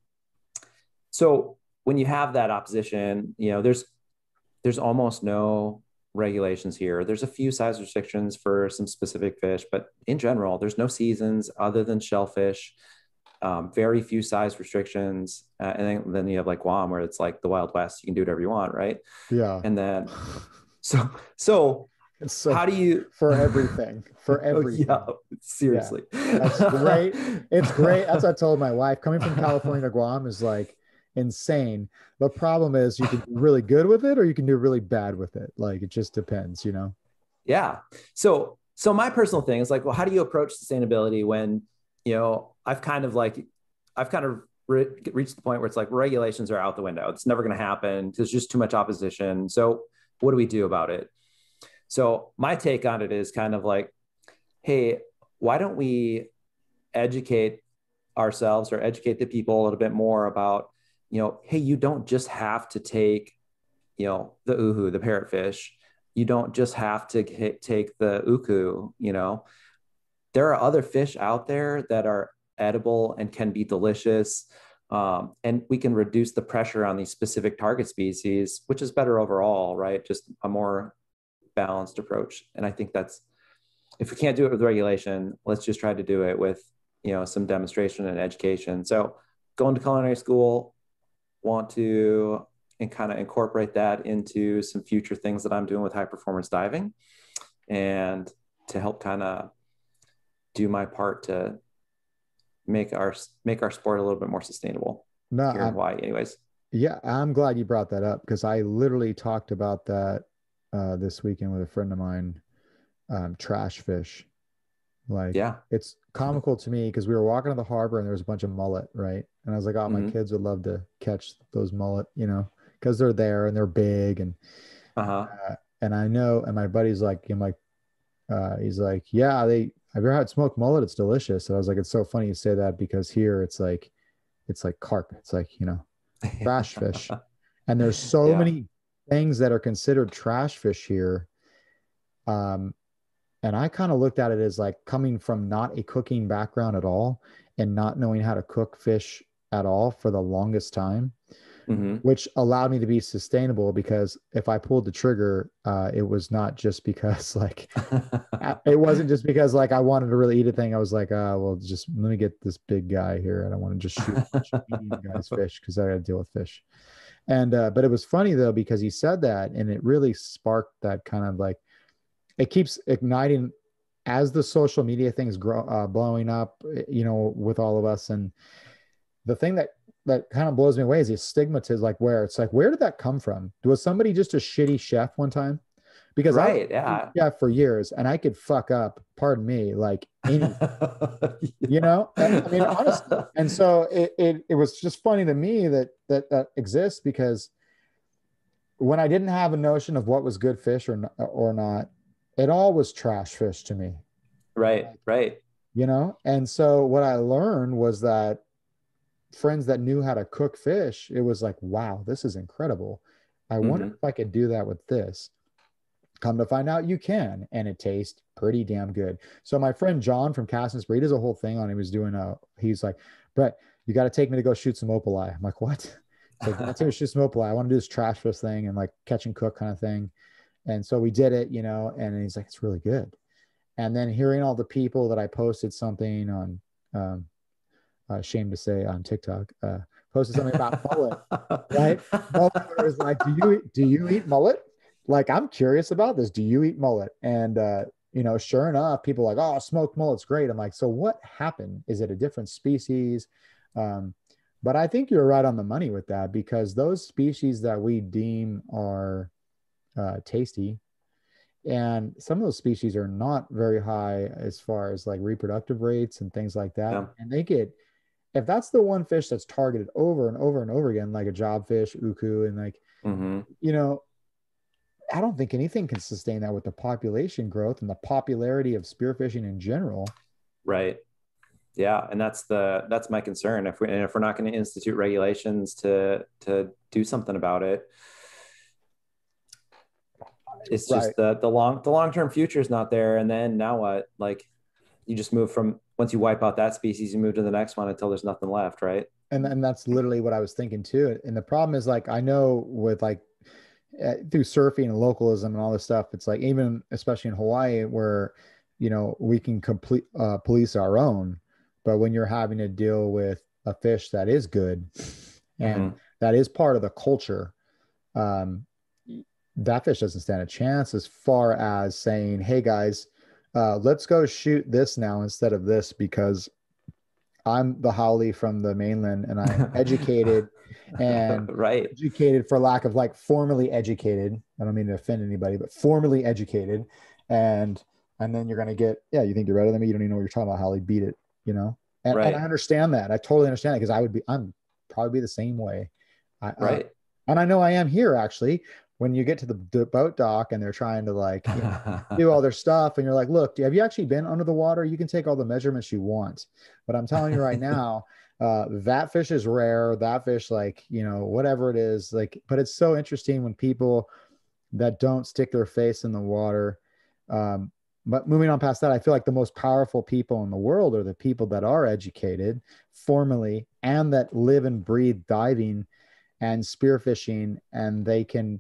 so when you have that opposition, there's almost no regulations here. There's a few size restrictions for some specific fish, but in general, there's no seasons other than shellfish. Very few size restrictions, and then you have like Guam, where it's like the Wild West. You can do whatever you want, right? Yeah. And then so So how do you? for everything, for Oh yeah, everything. Yeah. seriously. That's great. It's great. That's what I told my wife. Coming from California to Guam is like insane. The problem is you can do really good with it or you can do really bad with it. Like it just depends. Yeah. So my personal thing is like, well, how do you approach sustainability when, I've kind of reached the point where it's like regulations are out the window. It's never going to happen. There's just too much opposition. So what do we do about it? So my take on it is kind of like, hey, why don't we educate ourselves or educate the people a little bit more about, hey, you don't just have to take, the uhu, the parrotfish. You don't just have to take the uku. There are other fish out there that are edible and can be delicious. And we can reduce the pressure on these specific target species, which is better overall, right? Just a more balanced approach. And I think if we can't do it with regulation, let's just try to do it with, some demonstration and education. So going to culinary school, want to and kind of incorporate that into some future things that I'm doing with high performance diving, and to help kind of do my part to make our sport a little bit more sustainable No, here in Hawaii anyways. yeah, I'm glad you brought that up because I literally talked about that this weekend with a friend of mine, trash fish. Like Yeah. it's comical to me because we were walking to the harbor and there was a bunch of mullet, right? And I was like, oh, my Mm-hmm. kids would love to catch those mullet, because they're there and they're big Uh-huh. and I know, and my buddy's like, he's like, yeah, have you ever had smoked mullet? It's delicious. And I was like, it's so funny you say that because here it's like carp. It's like, trash fish. And there's so Yeah. many things that are considered trash fish here. Um, and I kind of looked at it as like coming from not a cooking background at all and not knowing how to cook fish at all for the longest time, Mm-hmm. which allowed me to be sustainable because if I pulled the trigger, it was not just because like it wasn't just because like I wanted to really eat a thing. I was like, well, just let me get this big guy here. I don't want to just shoot a bunch of medium guys fish because I got to deal with fish. And but it was funny though because he said that and it really sparked that kind of like it keeps igniting as the social media things grow blowing up, with all of us. And the thing that kind of blows me away is the stigma to like where it's like, where did that come from? Was somebody just a shitty chef one time? Because I was Right. a Yeah. chef for years and I could fuck up, pardon me, like any, Yeah. I mean, honestly. And so it was just funny to me that exists because when I didn't have a notion of what was good fish or not, it all was trash fish to me, Right. Right. And so what I learned was that friends that knew how to cook fish, it was like, wow, this is incredible. I wonder Mm-hmm. if I could do that with this. Come to find out you can, and it tastes pretty damn good. So my friend John from Cassis Breed does a whole thing on. He's like, Brett, you got to take me to go shoot some opaleye. I'm like, what? It's like, let's shoot some opaleye. I want to do this trash fish thing and like catch and cook kind of thing. And so we did it, and he's like, it's really good. And then hearing all the people that I posted something on, shame to say on TikTok, posted something about mullet, right? Mullet, where it was like, do you eat mullet? Like, I'm curious about this. Do you eat mullet? And sure enough, people are like, oh, smoked mullet's great. I'm like, so what happened? Is it a different species? Um, but I think you're right on the money with that because those species that we deem are tasty, and some of those species are not very high as far as like reproductive rates and things like that. Yeah. And if that's the one fish that's targeted over and over and over again, like a jobfish, uku, and like, Mm-hmm. you know, I don't think anything can sustain that with the population growth and the popularity of spearfishing in general. Right. Yeah. And that's my concern. If we're not going to institute regulations to do something about it, it's Right. just the long-term future is not there. And then now what? Like you just move from, once you wipe out that species, you move to the next one until there's nothing left. Right. And that's literally what I was thinking too. And the problem is like, I know with like through surfing and localism and all this stuff, it's like, even especially in Hawaii where, we can police our own, but when you're having to deal with a fish that is good and Mm-hmm. that is part of the culture, um, that fish doesn't stand a chance as far as saying, hey guys, let's go shoot this now instead of this because I'm the haole from the mainland and I am educated and Right. educated for lack of like formally educated. I don't mean to offend anybody, but formally educated. And then you're gonna get, yeah, you think you're better than me. You don't even know what you're talking about, Haole, beat it, you know? And I Right. understand that. I totally understand it because I'm probably be the same way. I Right. and I know I am here actually. When you get to the boat dock and they're trying to like, do all their stuff, and you're like, look, have you actually been under the water? You can take all the measurements you want, but I'm telling you right now, that fish is rare. That fish, like, whatever it is, like, but it's so interesting when people that don't stick their face in the water. Um, but moving on past that, I feel like the most powerful people in the world are the people that are educated formally and that live and breathe diving and spearfishing, and they can,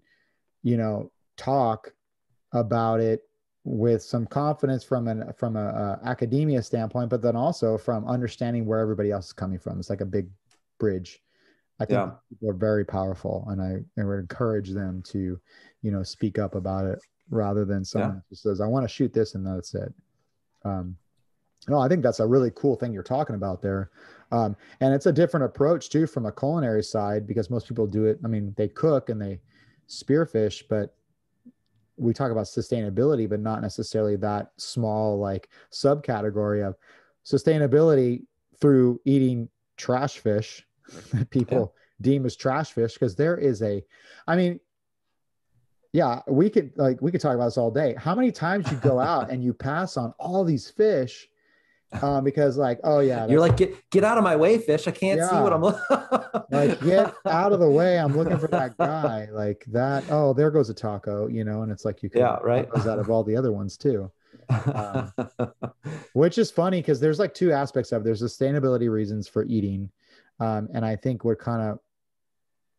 talk about it with some confidence from a academia standpoint, but then also from understanding where everybody else is coming from. It's like a big bridge. I think Yeah. people are very powerful, and I would encourage them to, speak up about it rather than Yeah. someone who says, I want to shoot this and that's it. Um, no, I think that's a really cool thing you're talking about there. And it's a different approach too from a culinary side, because most people do it. I mean, they cook and they spearfish, but we talk about sustainability, but not necessarily that small like subcategory of sustainability through eating trash fish that Yeah. people deem as trash fish. Because I mean, yeah, we could talk about this all day. How many times you go out and you pass on all these fish because like, oh yeah, You're that's like, get out of my way, fish. I can't see what yeah, I'm looking. like get out of the way. I'm looking for that guy like that. Oh, there goes a taco, and it's like you could Yeah, have right. tacos out of all the other ones too. Um, which is funny because there's like two aspects of it. There's sustainability reasons for eating. And I think what kind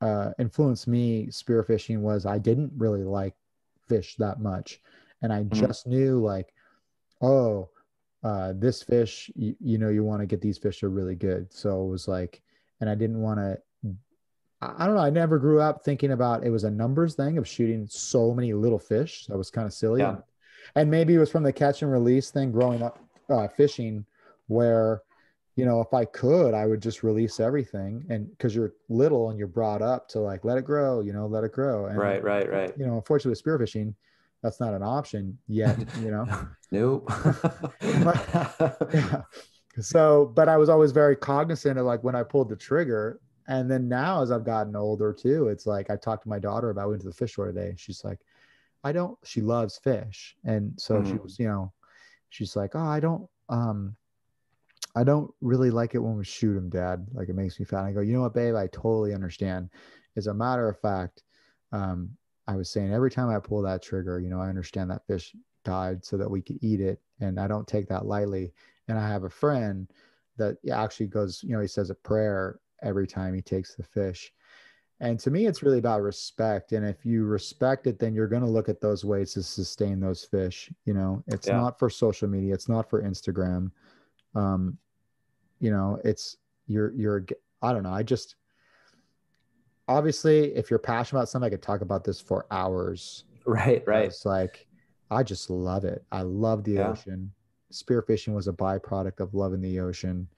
of influenced me spearfishing was I didn't really like fish that much. And I Mhm. just knew like, oh, this fish, you want to get these fish are really good. So it was like, and I didn't want to, I don't know. I never grew up thinking about it was a numbers thing of shooting so many little fish. That was kind of silly. Yeah. And maybe it was from the catch and release thing growing up fishing where, if I could, I would just release everything. And because you're little and you're brought up to like, let it grow, let it grow. And, Right, right, right. Unfortunately with spearfishing, that's not an option yet. Nope. Yeah. So, but I was always very cognizant of like when I pulled the trigger. And then now, as I've gotten older too, it's like I talked to my daughter about, we went to the fish store today. She's like, she loves fish. And so she Mhm. was, she's like, oh, I don't really like it when we shoot them, Dad. Like it makes me fat. I go, you know what, babe? I totally understand. As a matter of fact, um, I was saying every time I pull that trigger, I understand that fish died so that we could eat it. And I don't take that lightly. And I have a friend that actually goes, he says a prayer every time he takes the fish. And to me, it's really about respect. And if you respect it, then you're going to look at those ways to sustain those fish. It's Yeah. not for social media. It's not for Instagram. Um, it's you're I don't know. I just obviously if you're passionate about something, I could talk about this for hours. Right, right. Because like I just love it. I love the Yeah. ocean. Spearfishing was a byproduct of loving the ocean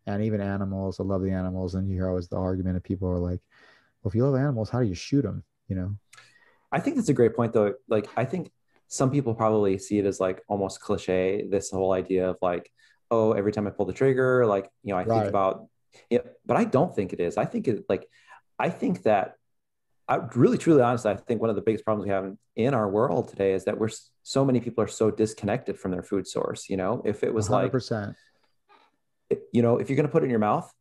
and even animals. I love the animals. And you hear always the argument of people who are like, well, if you love animals, how do you shoot them? I think that's a great point though. Like I think some people probably see it as like almost cliche, this whole idea of like, oh, every time I pull the trigger, like, I think Right. about it, but I don't think it is. I think that I really, truly, honestly, I think one of the biggest problems we have in our world today is that so many people are so disconnected from their food source. If it was like, 100%. if you're going to put it in your mouth,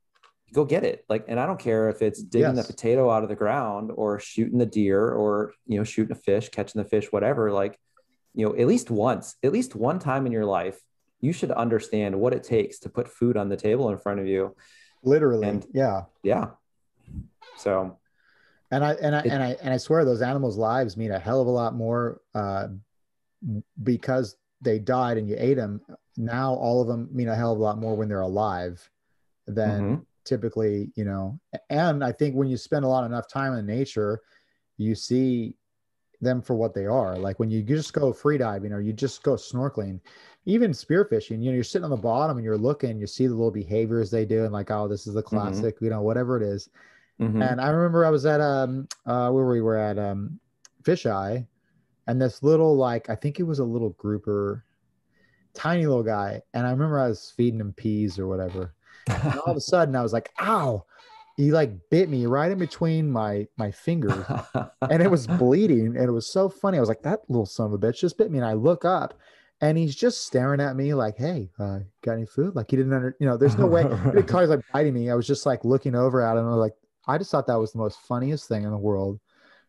go get it. Like, and I don't care if it's digging the Yes. potato out of the ground or shooting the deer or, shooting a fish, catching the fish, whatever. Like, at least one time in your life, you should understand what it takes to put food on the table in front of you. Literally. And Yeah. yeah, so And I swear those animals' lives mean a hell of a lot more because they died and you ate them. Now all of them mean a hell of a lot more when they're alive than mhm. typically, And I think when you spend a lot enough time in nature, you see them for what they are. Like when you just go free diving or you just go snorkeling, even spearfishing, you're sitting on the bottom and you're looking, you see the little behaviors they do, and like, oh, this is the Mhm. classic, whatever it is. And Mhm. I remember I was at where we were at Fisheye, and this little like I think it was a little grouper, tiny little guy, and I remember I was feeding him peas or whatever, and all of a sudden I was like, "Ow!" He like bit me right in between my fingers, and it was bleeding, and it was so funny. I was like, "That little son of a bitch just bit me," and I look up. And he's just staring at me like, "Hey, got any food?" Like he didn't there's no way. He didn't call. He's like biting me. I was just like looking over at him. I was like, I just thought that was the most funniest thing in the world.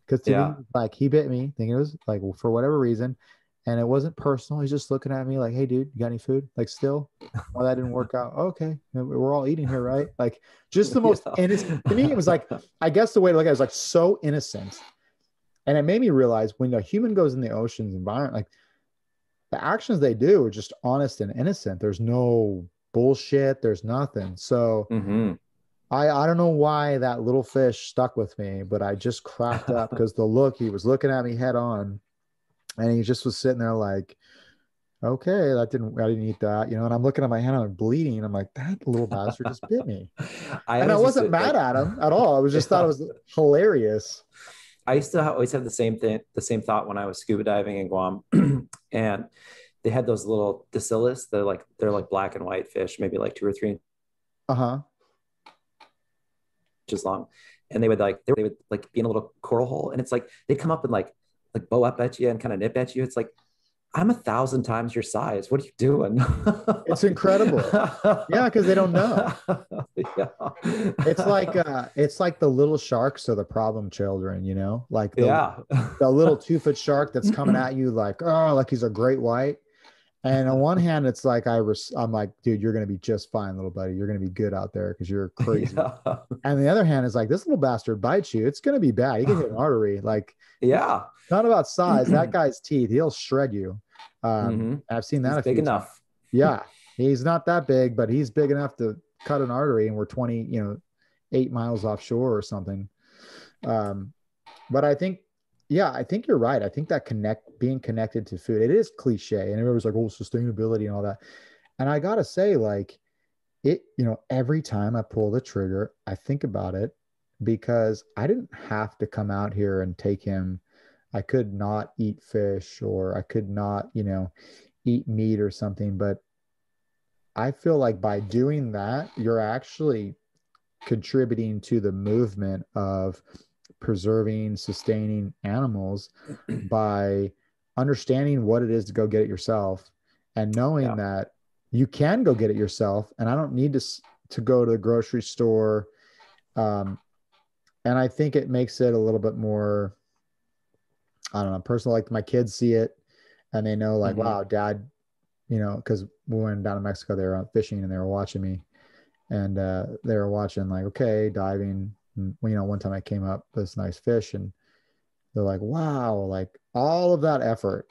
Because to me, Yeah. like he bit me, thinking it was like for whatever reason, and it wasn't personal. He's just looking at me like, "Hey, dude, you got any food?" Like, still, well, that didn't work out. Okay, we're all eating here, right? Like, just the most innocent. To me, it was like, I guess the way to look at it was like so innocent, and it made me realize when a human goes in the ocean's environment, the actions they do are just honest and innocent. There's no bullshit. There's nothing. So Mm-hmm. I don't know why that little fish stuck with me, but I just cracked up because the look, he was looking at me head on, and he just was sitting there like, okay, I didn't eat that, you know. And I'm looking at my hand, I'm bleeding. I'm like, that little bastard just bit me. I And I always used wasn't to mad like, at him at all. I was just thought it yeah. was hilarious. I used to always have the same thing, the same thought when I was scuba diving in Guam, and they had those little Dacilus. They're like black and white fish, maybe like 2 or 3 Uh-huh. inches long, and they would like be in a little coral hole, and it's like they'd come up and like bow up at you and kind of nip at you. It's like I'm 1,000 times your size. What are you doing? It's incredible. Yeah, because they don't know. Yeah. It's like the little sharks are the problem children, you know, like Yeah. the little 2 foot shark that's coming at you like, oh, like he's a great white. And on one hand, it's like I'm like, dude, you're gonna be just fine, little buddy. You're gonna be good out there because you're crazy. Yeah. And the other hand is like, this little bastard bites you. It's gonna be bad. You can hit an artery. Like, it's Yeah. not about size. That guy's teeth, he'll shred you. Hmm. I've seen that He's a big few times. enough. Yeah, he's not that big, but he's big enough to cut an artery, and we're 20, 8 miles offshore or something. Um, but I think, yeah, I think you're right. I think that being connected to food, it is cliche, and everyone's like, oh, sustainability and all that. And I gotta say, like, every time I pull the trigger, I think about it because I didn't have to come out here and take him. I could not eat fish, or I could not, eat meat or something. But I feel like by doing that, you're actually contributing to the movement of preserving, sustaining animals by understanding what it is to go get it yourself and knowing Yeah. that you can go get it yourself. And I don't need to go to the grocery store. Um, and I think it makes it a little bit more, I don't know, personal. Like my kids see it and they know, like, Hmm. wow, dad, because we went down to Mexico, they were out fishing and they were watching me, and they were watching, like, okay, diving. And, one time I came up with this nice fish, and they're like, wow, like all of that effort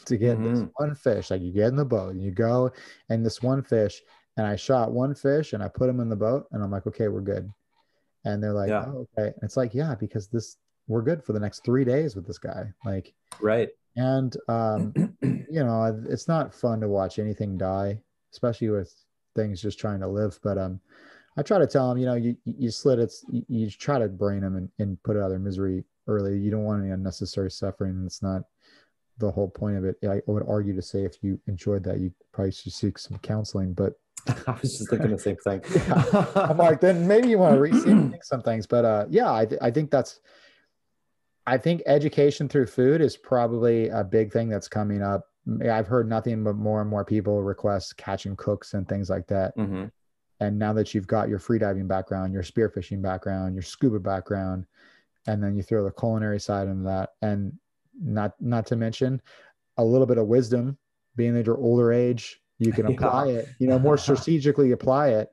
to get this Hmm. one fish. Like, you get in the boat and you go, and this one fish, and I shot one fish and I put him in the boat, and I'm like, okay, we're good. And they're like, Yeah. oh, okay. And it's like, yeah, because we're good for the next 3 days with this guy. Like, Right. and it's not fun to watch anything die, especially with things just trying to live. But I try to tell them, you slit it, you try to brain them and put out of their misery early. You don't want any unnecessary suffering. It's not the whole point of it. I would argue to say if you enjoyed that, you probably should seek some counseling. But I was just thinking the same thing. yeah, I'm like, then maybe you want to rethink some things. But yeah, I think education through food is probably a big thing that's coming up. I've heard nothing but more and more people request catch and cooks and things like that. Hmm. And now that you've got your freediving background, your spearfishing background, your scuba background, and then you throw the culinary side into that, and not to mention a little bit of wisdom, being at your older age, you can apply Yeah. it, more strategically apply it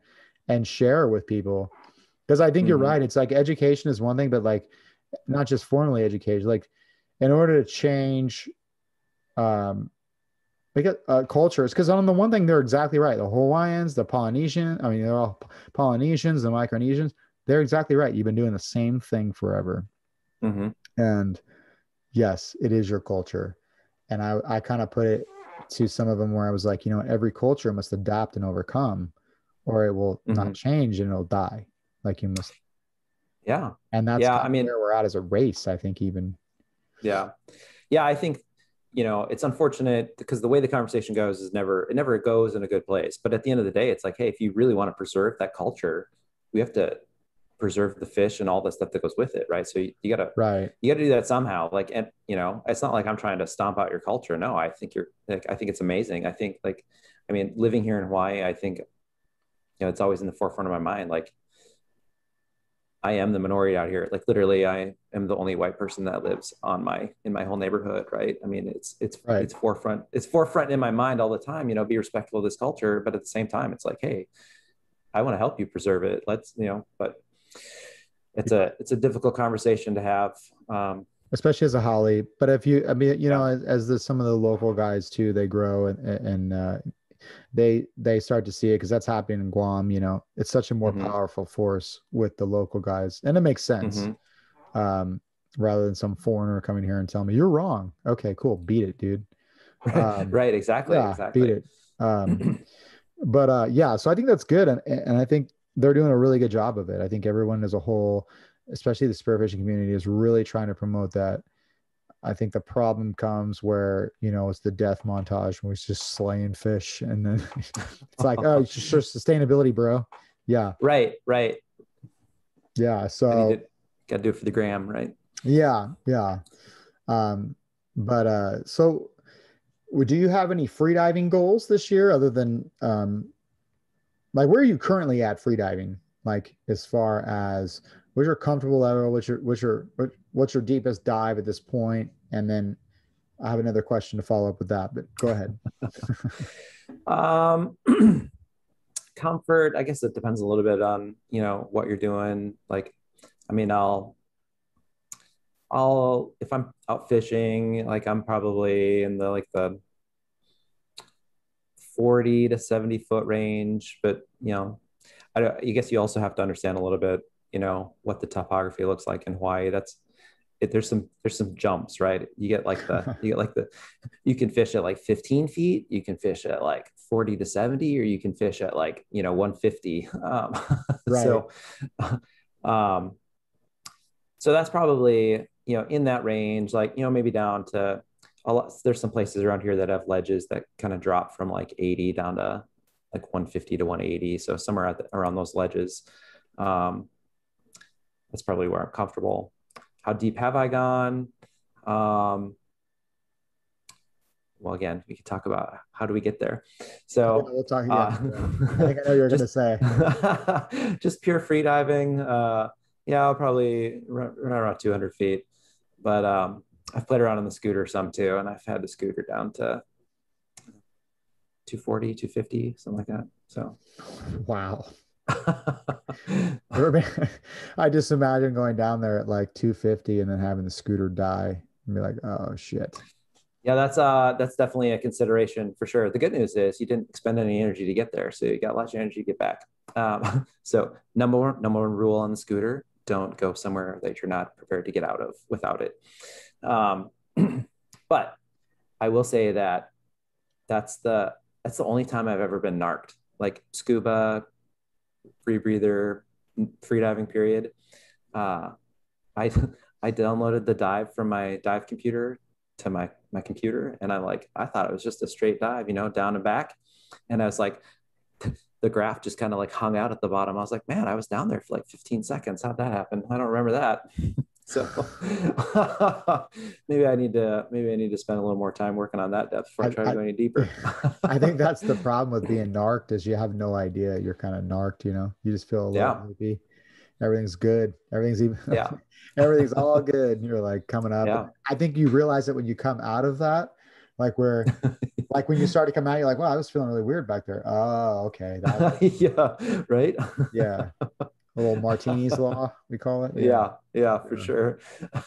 and share with people. Because I think you're Hmm. right. It's like education is one thing, but like not just formally education. Like in order to change um because cultures, because on the one thing they're exactly right. The Hawaiians, the Polynesian, I mean, they're all Polynesians, the Micronesians, they're exactly right. You've been doing the same thing forever. Hmm. And yes, it is your culture. And I kind of put it to some of them where I was like, every culture must adapt and overcome, or it will not Hmm. change and it'll die. Like you must, Yeah. and that's Yeah. kind I of mean, where we're at as a race, I think, even. yeah. Yeah. I think, it's unfortunate because the way the conversation goes it never goes in a good place. But at the end of the day, it's like, hey, if you really want to preserve that culture, we have to preserve the fish and all the stuff that goes with it. Right. So Right. you gotta do that somehow. Like, and it's not like I'm trying to stomp out your culture. No, I think I think it's amazing. I think I mean, living here in Hawaii, I think, it's always in the forefront of my mind. Like, I am the minority out here. Like literally, I am the only white person that lives in my whole neighborhood. Right. I mean, Right. it's forefront. It's forefront in my mind all the time. Be respectful of this culture, but at the same time, it's like, hey, I want to help you preserve it. Let's, but it's a difficult conversation to have. especially as a holly. But if you, I mean, you Yeah. know, as some of the local guys too, they grow and they start to see it because that's happening in Guam. You know, it's such a more Hmm. powerful force with the local guys, and it makes sense. Hmm. Um, rather than some foreigner coming here and telling me you're wrong. Okay, cool, beat it, dude. Right. Exactly. Yeah, beat Exactly. it. But yeah, so I think that's good, and I think they're doing a really good job of it. I think everyone as a whole, especially the spearfishing community, is really trying to promote that. I think the problem comes where, you know, it's the death montage when it's just slaying fish. And then it's like, oh, it's just for sustainability, bro. Yeah. Right. Right. Yeah. I need to So, got to do it for the gram. Right. yeah. Yeah. Um, but so do you have any freediving goals this year other than like where are you currently at freediving? Like as far as what's your comfortable level, what's your deepest dive at this point? And then I have another question to follow up with that, but go ahead. Um, comfort, I guess it depends a little bit on, what you're doing. Like, I mean, if I'm out fishing, like I'm probably in the 40 to 70 foot range, but I guess you also have to understand a little bit, what the topography looks like in Hawaii. There's some jumps, right? You can fish at like 15 feet, you can fish at like 40 to 70, or you can fish at like 150. Right. So um so that's probably in that range, like maybe down to a lot. There's some places around here that have ledges that kind of drop from like 80 down to like 150 to 180, so somewhere around those ledges. um that's probably where I'm comfortable. How deep have I gone? um well, again, we could talk about how do we get there. Yeah, So we'll talk. Yeah, yeah. I think I know what you're gonna just say. just pure free diving. Yeah, I'll probably run around 200 feet. But I've played around on the scooter some too, and I've had the scooter down to 240, 250, something like that. So Wow. I just imagine going down there at like 250 and then having the scooter die and be like, oh shit. yeah, that's definitely a consideration for sure. The good news is you didn't expend any energy to get there, so you got lots of energy to get back. So number one rule on the scooter: don't go somewhere that you're not prepared to get out of without it. Um, but I will say that that's the that's the only time I've ever been narked. Like scuba, free breather, free diving period. Uh, I I downloaded the dive from my dive computer to my computer, and I thought it was just a straight dive, down and back, and I was like, the graph just kind of like hung out at the bottom. I was like, man, I was down there for like 15 seconds. How'd that happen? I don't remember that. So maybe I need to spend a little more time working on that depth before I I, try to I, go any deeper. I think that's the problem with being narked is you have no idea you're kind of narked, you know. You just feel a little Yeah, loopy. Everything's good. Everything's even yeah, everything's all good. And you're like coming up. And yeah. I think you realize it when you come out of that, like where like when you start to come out, you're like, wow, I was feeling really weird back there. Oh, okay. That's Yeah, right. yeah. A little Martini's law, we call it. Yeah. Yeah, yeah, for Yeah. sure.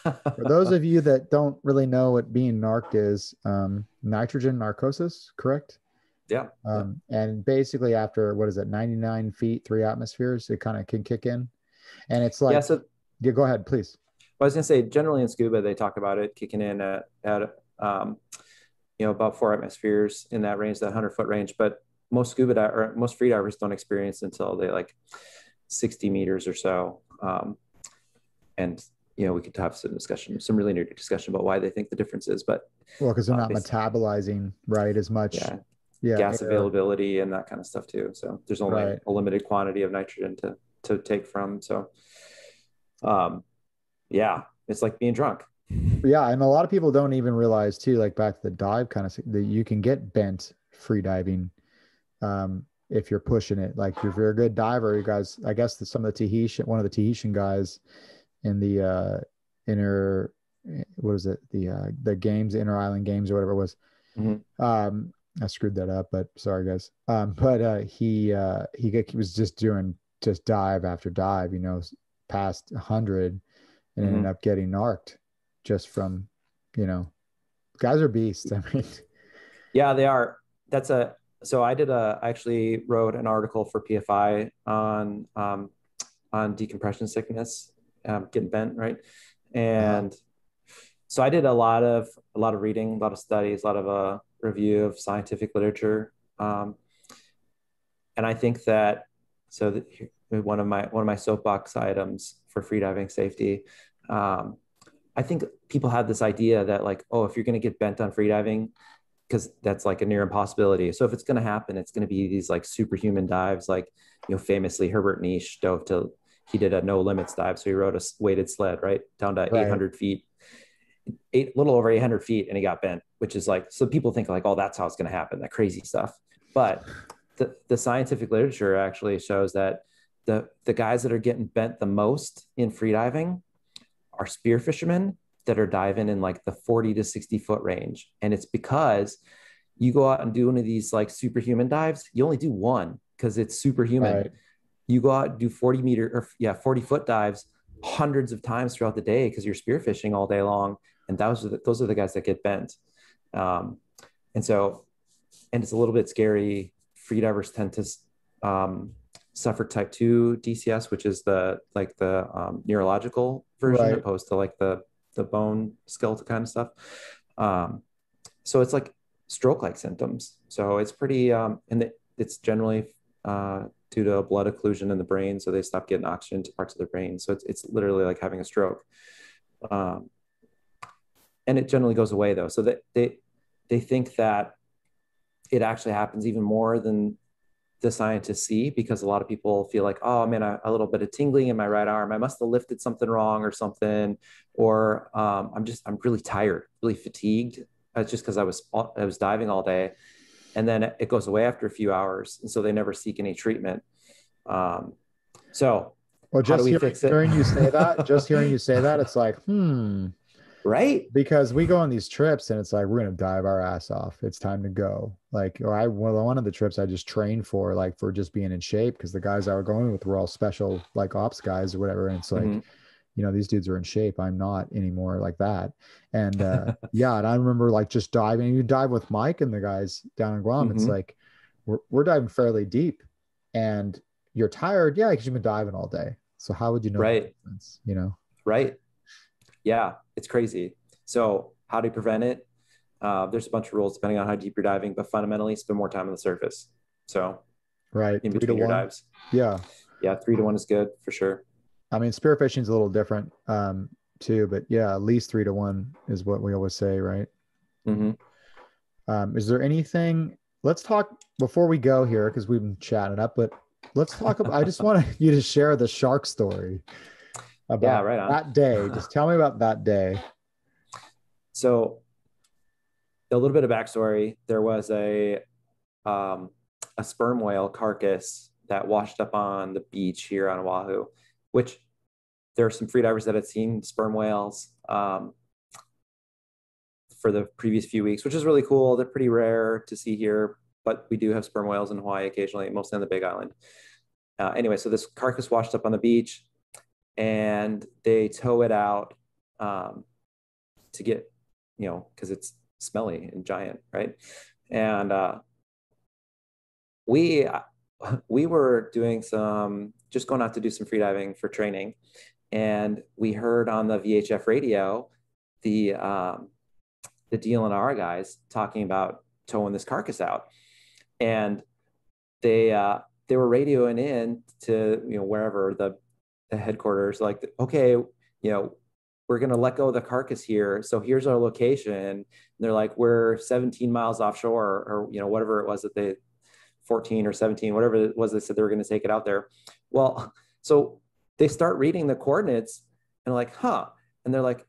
For those of you that don't really know what being narked is, nitrogen narcosis, correct? Yeah, yeah, And basically after what is it, 99 feet, 3 atmospheres, it kind of can kick in. And it's yeah. like, So yeah, go ahead, please. I was gonna say, generally in scuba, they talk about it kicking in at about 4 atmospheres in that range, that 100-foot range. But most free divers don't experience until they like 60 meters or so. And we could have some really nerdy discussion about why they think the difference is. But Well, because they're not basically, metabolizing, right, as much, yeah, yeah, gas air, availability and that kind of stuff too. So there's only right. a limited quantity of nitrogen to take from. So um, yeah, it's like being drunk. Yeah, and a lot of people don't even realize too, like back to the dive kind of that you can get bent free diving if you're pushing it. Like if you're a good diver, you guys, I guess some of the Tahitian, one of the Tahitian guys in the inner, what is it, the games, inner island games or whatever it was. Mhm. I screwed that up, but sorry guys. But he was just doing dive after dive, you know, past 100 and ended Mhm. up getting narked. just from, you know, guys are beasts. I mean, Yeah, they are. That's a so I actually wrote an article for PFI on decompression sickness, getting bent, right? And so I did a lot of reading, a lot of studies, a lot of review of scientific literature, and I think that one of my soapbox items for freediving safety. I think people have this idea that like, oh, if you're going to get bent on freediving, because that's like a near impossibility. So if it's going to happen, it's going to be these like superhuman dives, like, famously Herbert Niche he did a no limits dive. So he rode a weighted sled, right, down to right. 800 feet, little over 800 feet, and he got bent, which is like, so people think like, oh, that's how it's going to happen, that crazy stuff. But the scientific literature actually shows that the guys that are getting bent the most in freediving are spear fishermen that are diving in like the 40 to 60 foot range. And it's because you go out and do one of these like superhuman dives, you only do one because it's superhuman. Right. You go out and do 40 foot dives hundreds of times throughout the day because you're spearfishing all day long. And those are the guys that get bent. And so, and it's a little bit scary. Freedivers tend to suffer type 2 DCS, which is the neurological version, Right. opposed to like the bone skeletal kind of stuff. So it's like stroke-like symptoms. So it's pretty, it's generally due to a blood occlusion in the brain. So they stop getting oxygen to parts of the brain. So it's literally like having a stroke. And it generally goes away though. So that they think that it actually happens even more than the scientists see, because a lot of people feel like, oh man, a little bit of tingling in my right arm. I must have lifted something wrong or something, or I'm really tired, really fatigued. It's just because I was diving all day, and then it goes away after a few hours, and so they never seek any treatment. So Well, how do just we fix it? hearing you say that, it's like, Right? because we go on these trips and it's like, we're going to dive our ass off. It's time to go. Like, one of the trips I just trained for, like for just being in shape, because the guys I were going with were all special, like ops guys or whatever. And it's like, Mm-hmm. these dudes are in shape. I'm not anymore like that. And yeah, and I remember like just diving. You dive with Mike and the guys down in Guam. It's Mm-hmm. like we're diving fairly deep, and you're tired, yeah, because you've been diving all day. So how would you know the Right. difference? Right. Yeah, it's crazy. So how do you prevent it? There's a bunch of rules depending on how deep you're diving, but fundamentally spend more time on the surface. So Right, in three to between your one. dives. Yeah, Yeah, 3 to 1 is good for sure. I mean, spearfishing is a little different too, but yeah, at least 3 to 1 is what we always say, right? Mm-hmm. Is there anything? Let's talk before we go here because we've been chatting up, but let's talk about. I just want you to share the shark story Yeah, about right on. that day. Just tell me about that day. So a little bit of backstory. There was a sperm whale carcass that washed up on the beach here on Oahu, which there are some freedivers that had seen sperm whales for the previous few weeks, which is really cool. They're pretty rare to see here, but we do have sperm whales in Hawaii occasionally, mostly on the Big Island. Anyway, so this carcass washed up on the beach, and they tow it out to get, because it's smelly and giant, right? And we were doing just going out to do some freediving for training, and we heard on the VHF radio the DLNR guys talking about towing this carcass out, and they were radioing in to wherever the headquarters, like, okay, we're going to let go of the carcass here, so here's our location. And they're like, we're 17 miles offshore, or whatever it was that they 14 or 17, whatever it was, they said they were going to take it out there. Well, so they start reading the coordinates and like, and they're like,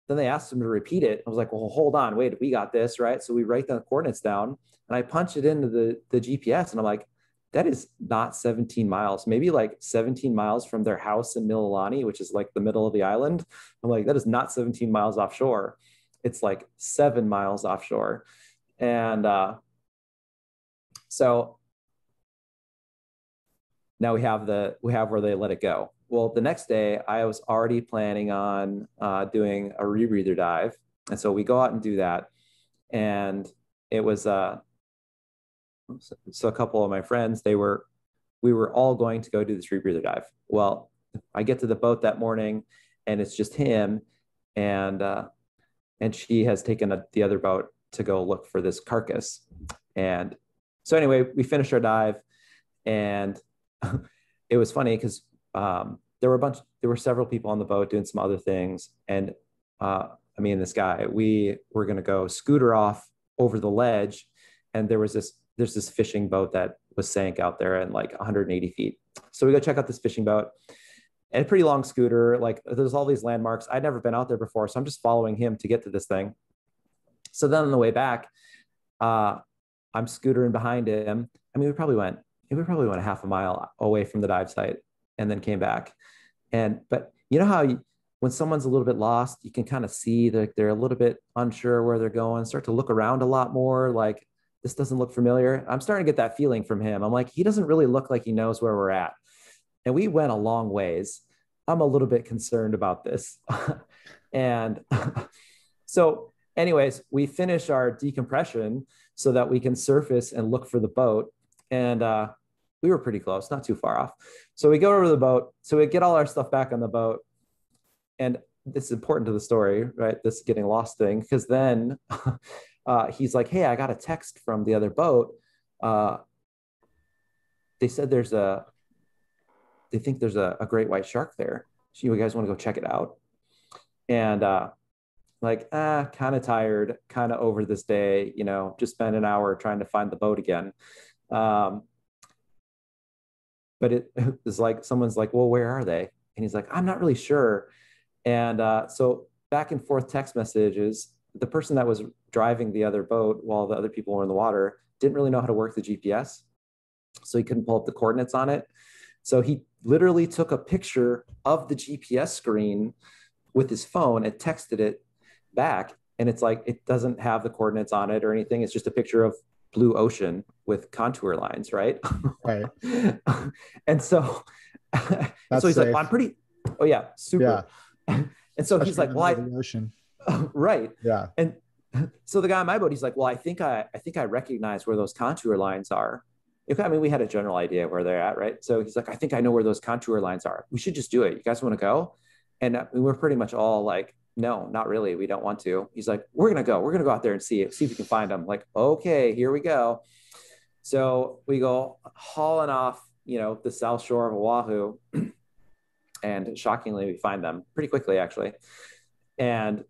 then they asked them to repeat it. I was like, well, hold on, wait, we got this, right? So we write the coordinates down, and I punch it into the GPS, and I'm like, that is not 17 miles, maybe like 17 miles from their house in Mililani, which is like the middle of the island. I'm like, that is not 17 miles offshore. It's like 7 miles offshore. And so now we have where they let it go. Well, the next day I was already planning on doing a rebreather dive. And so we go out and do that. And it was, so a couple of my friends, we were all going to go do this rebreather dive. Well, I get to the boat that morning and it's just him. And she has taken the other boat to go look for this carcass. And so anyway, we finished our dive, and it was funny because there were several people on the boat doing some other things. And me and this guy, we were going to go scooter off over the ledge. And there's this fishing boat that was sank out there at like 180 feet. So we go check out this fishing boat, and a pretty long scooter. Like there's all these landmarks. I'd never been out there before. So I'm just following him to get to this thing. So then on the way back, I'm scootering behind him. I mean, we probably went a half a mile away from the dive site and then came back. But you know how when someone's a little bit lost, you can kind of see that they're a little bit unsure where they're going, start to look around a lot more, like this doesn't look familiar. I'm starting to get that feeling from him. I'm like, he doesn't really look like he knows where we're at. And we went a long ways. I'm a little bit concerned about this. And so anyways, we finish our decompression so that we can surface and look for the boat. And we were pretty close, not too far off. So we go over to the boat. So we get all our stuff back on the boat. And this is important to the story, right? This getting lost thing, because then he's like, hey, I got a text from the other boat. They said they think there's a great white shark there. So you guys want to go check it out? And kind of tired, kind of over this day, just spent an hour trying to find the boat again. But it was like, someone's like, well, where are they? And he's like, I'm not really sure. And so back and forth text messages, the person that was driving the other boat while the other people were in the water didn't really know how to work the GPS. So he couldn't pull up the coordinates on it. So he literally took a picture of the GPS screen with his phone and texted it back. And it's like, it doesn't have the coordinates on it or anything. It's just a picture of blue ocean with contour lines, right? Right. And so, he's like, well, I'm pretty, oh yeah, super. Yeah. And so he's like, well, the ocean. Right. Yeah. And so the guy on my boat, he's like, well, I think I recognize where those contour lines are. I mean, we had a general idea where they're at, right? So he's like, I think I know where those contour lines are. We should just do it. You guys want to go? And we're pretty much all like, no, not really. We don't want to. He's like, we're going to go. We're going to go out there and see if we can find them. Like, okay, here we go. So we go hauling off, the south shore of Oahu. And shockingly, we find them pretty quickly, actually. And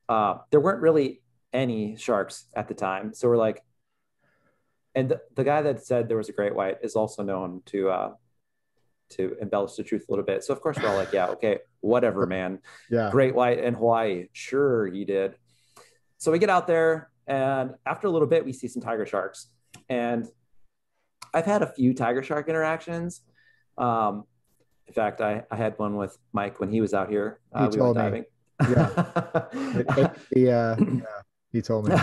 there weren't really any sharks at the time. So we're like, and the guy that said there was a great white is also known to embellish the truth a little bit. So of course we're all like, yeah, okay, whatever, man. Yeah. Great white in Hawaii. Sure, you did. So we get out there, and after a little bit, we see some tiger sharks. And I've had a few tiger shark interactions. In fact, I had one with Mike when he was out here. We went diving. Yeah. He told me.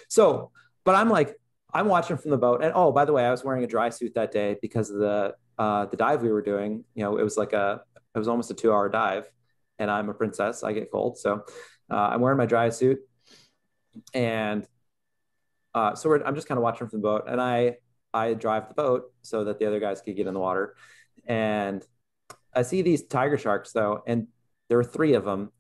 So, but I'm watching from the boat. And oh, by the way, I was wearing a dry suit that day because of the dive we were doing. It was almost a 2-hour dive, and I'm a princess. I get cold. So I'm wearing my dry suit. And so I'm just kind of watching from the boat, and I drive the boat so that the other guys could get in the water. And I see these tiger sharks though, and there were 3 of them,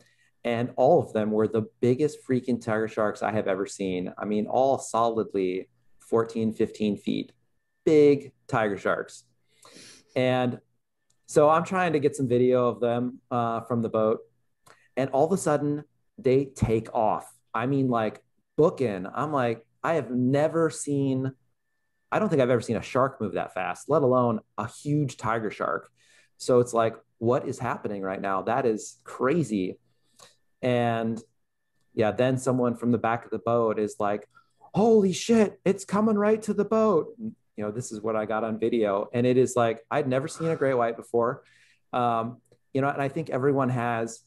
and all of them were the biggest freaking tiger sharks I have ever seen. I mean, all solidly 14, 15 feet, big tiger sharks. And so I'm trying to get some video of them from the boat, and all of a sudden they take off. I mean, like booking. I'm like, I don't think I've ever seen a shark move that fast, let alone a huge tiger shark. So it's like, what is happening right now? That is crazy. And yeah, then someone from the back of the boat is like, holy shit, it's coming right to the boat. This is what I got on video. And it is like, I'd never seen a great white before. And I think everyone has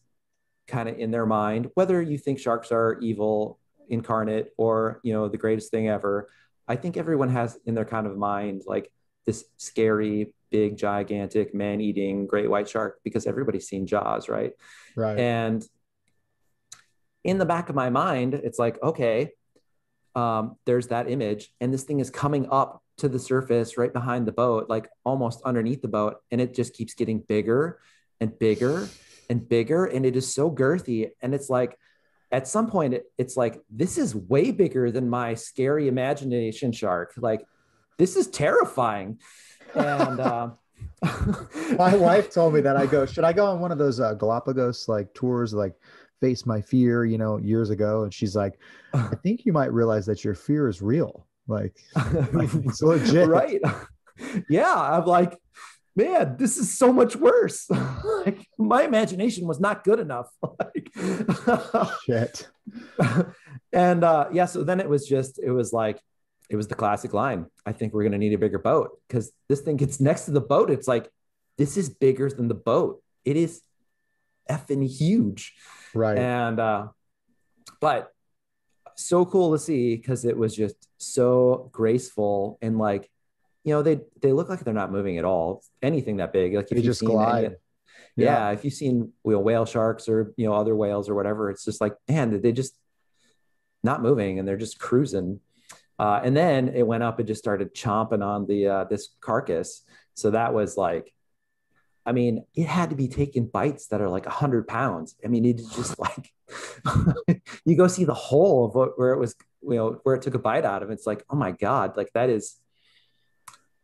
kind of in their mind, whether you think sharks are evil incarnate or, the greatest thing ever, I think everyone has in their kind of mind, like this scary, big, gigantic, man-eating great white shark because everybody's seen Jaws, right? Right. And in the back of my mind, it's like, okay, there's that image, and this thing is coming up to the surface right behind the boat, like almost underneath the boat, and it just keeps getting bigger and bigger and bigger, and it is so girthy. And it's like, at some point, it's like, this is way bigger than my scary imagination shark. Like, this is terrifying. And my wife told me that. I go, should I go on one of those Galapagos like tours, like Face My Fear, you know, years ago? And she's like, I think you might realize that your fear is real. Like it's legit. Right. Yeah. I'm like, man, this is so much worse. Like, my imagination was not good enough. Like, shit. And yeah, so then it was the classic line. I think we're going to need a bigger boat, because this thing gets next to the boat. It's like, this is bigger than the boat. It is effing huge. Right. And, but so cool to see, because it was just so graceful, and like, you know, they look like they're not moving at all. Anything that big, like if they just glide. Yeah, if you've seen whale sharks or, you know, other whales or whatever, it's just like, man, they just not moving, and they're just cruising. And then it went up and just started chomping on the this carcass. So that was like, I mean, it had to be taking bites that are like 100 pounds. I mean, it's just like, you go see the hole of where it was, you know, where it took a bite out of. It's like, oh my God, like that is,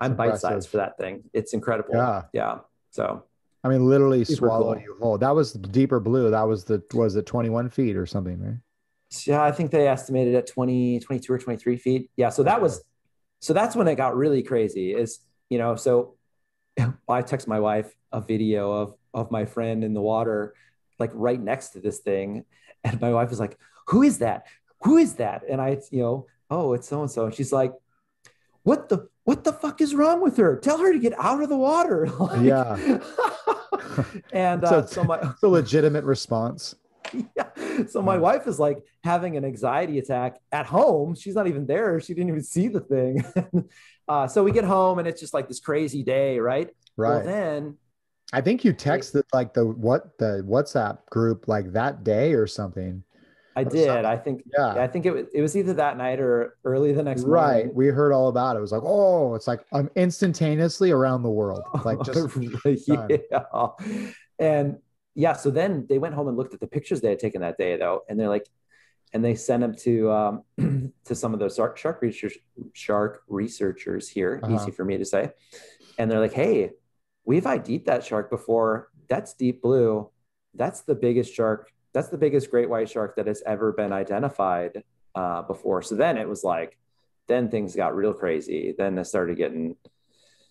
I'm bite sized for that thing. It's incredible. Yeah. Yeah. So, I mean, literally swallow cool. you whole. That was the deeper blue. That was was it 21 feet or something, right? Yeah, I think they estimated at 20, 22 or 23 feet. Yeah. So that's when it got really crazy, is, you know, so I text my wife a video of my friend in the water, like right next to this thing. And my wife was like, who is that? Who is that? And I, you know, oh, it's so-and-so. And she's like, what the fuck is wrong with her? Tell her to get out of the water. Like, yeah. And it's a legitimate response. Yeah. So my wife is like having an anxiety attack at home. She's not even there. She didn't even see the thing. So we get home, and it's just like this crazy day, right? Right. Well, then I think you texted like the WhatsApp group like that day or something. I did. I think, yeah, I think it was either that night or early the next morning. Right. We heard all about it. It was like, oh, it's like I'm instantaneously around the world. Like just yeah. And yeah, so then they went home and looked at the pictures they had taken that day, though, and they're like, and they sent them to to some of those shark researchers here. Easy for me to say. And they're like, hey, we've ID'd that shark before. That's deep blue. That's the biggest shark. That's the biggest great white shark that has ever been identified before. So then it was like, then things got real crazy. Then it started getting,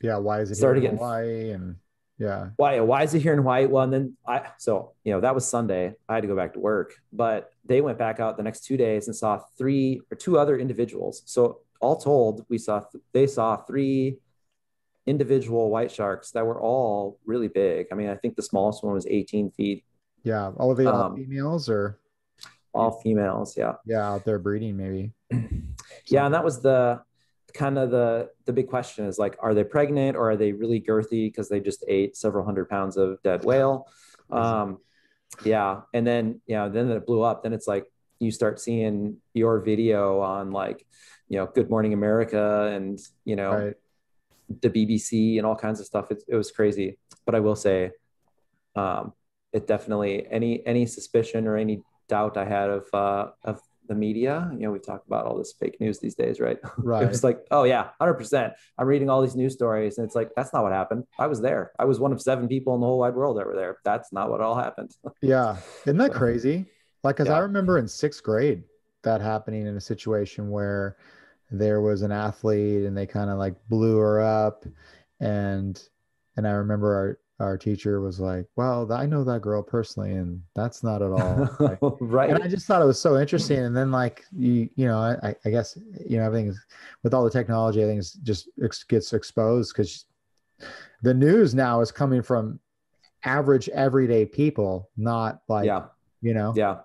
yeah. Why is it here in Hawaii? And yeah, why is it here in Hawaii? Well, and then so you know, that was Sunday. I had to go back to work, but they went back out the next 2 days and saw two other individuals. So all told, they saw 3 individual white sharks that were all really big. I mean, I think the smallest one was 18 feet. Yeah. All of it, all females or? All females. Yeah. Yeah. Out there breeding maybe. Yeah. And that was the big question, is like, are they pregnant, or are they really girthy because they just ate several hundred pounds of dead whale? Yeah. And then, then it blew up. Then it's like, you start seeing your video on like, you know, Good Morning America and, you know, right. the BBC and all kinds of stuff. It was crazy. But I will say, it definitely, any suspicion or any doubt I had of the media, you know, we've talked about all this fake news these days, right? Right. It was like, oh yeah, 100%. I'm reading all these news stories, and it's like, that's not what happened. I was there. I was one of 7 people in the whole wide world that were there. That's not what all happened. Yeah. Isn't that crazy? Like, cause I remember in 6th grade that happening in a situation where there was an athlete and they kind of like blew her up. And I remember our teacher was like, well, I know that girl personally, and that's not at all like, right. And I just thought it was so interesting. And then like, you know, I guess, you know, everything's with all the technology, I think it's just gets exposed, because the news now is coming from average everyday people, not like, you know,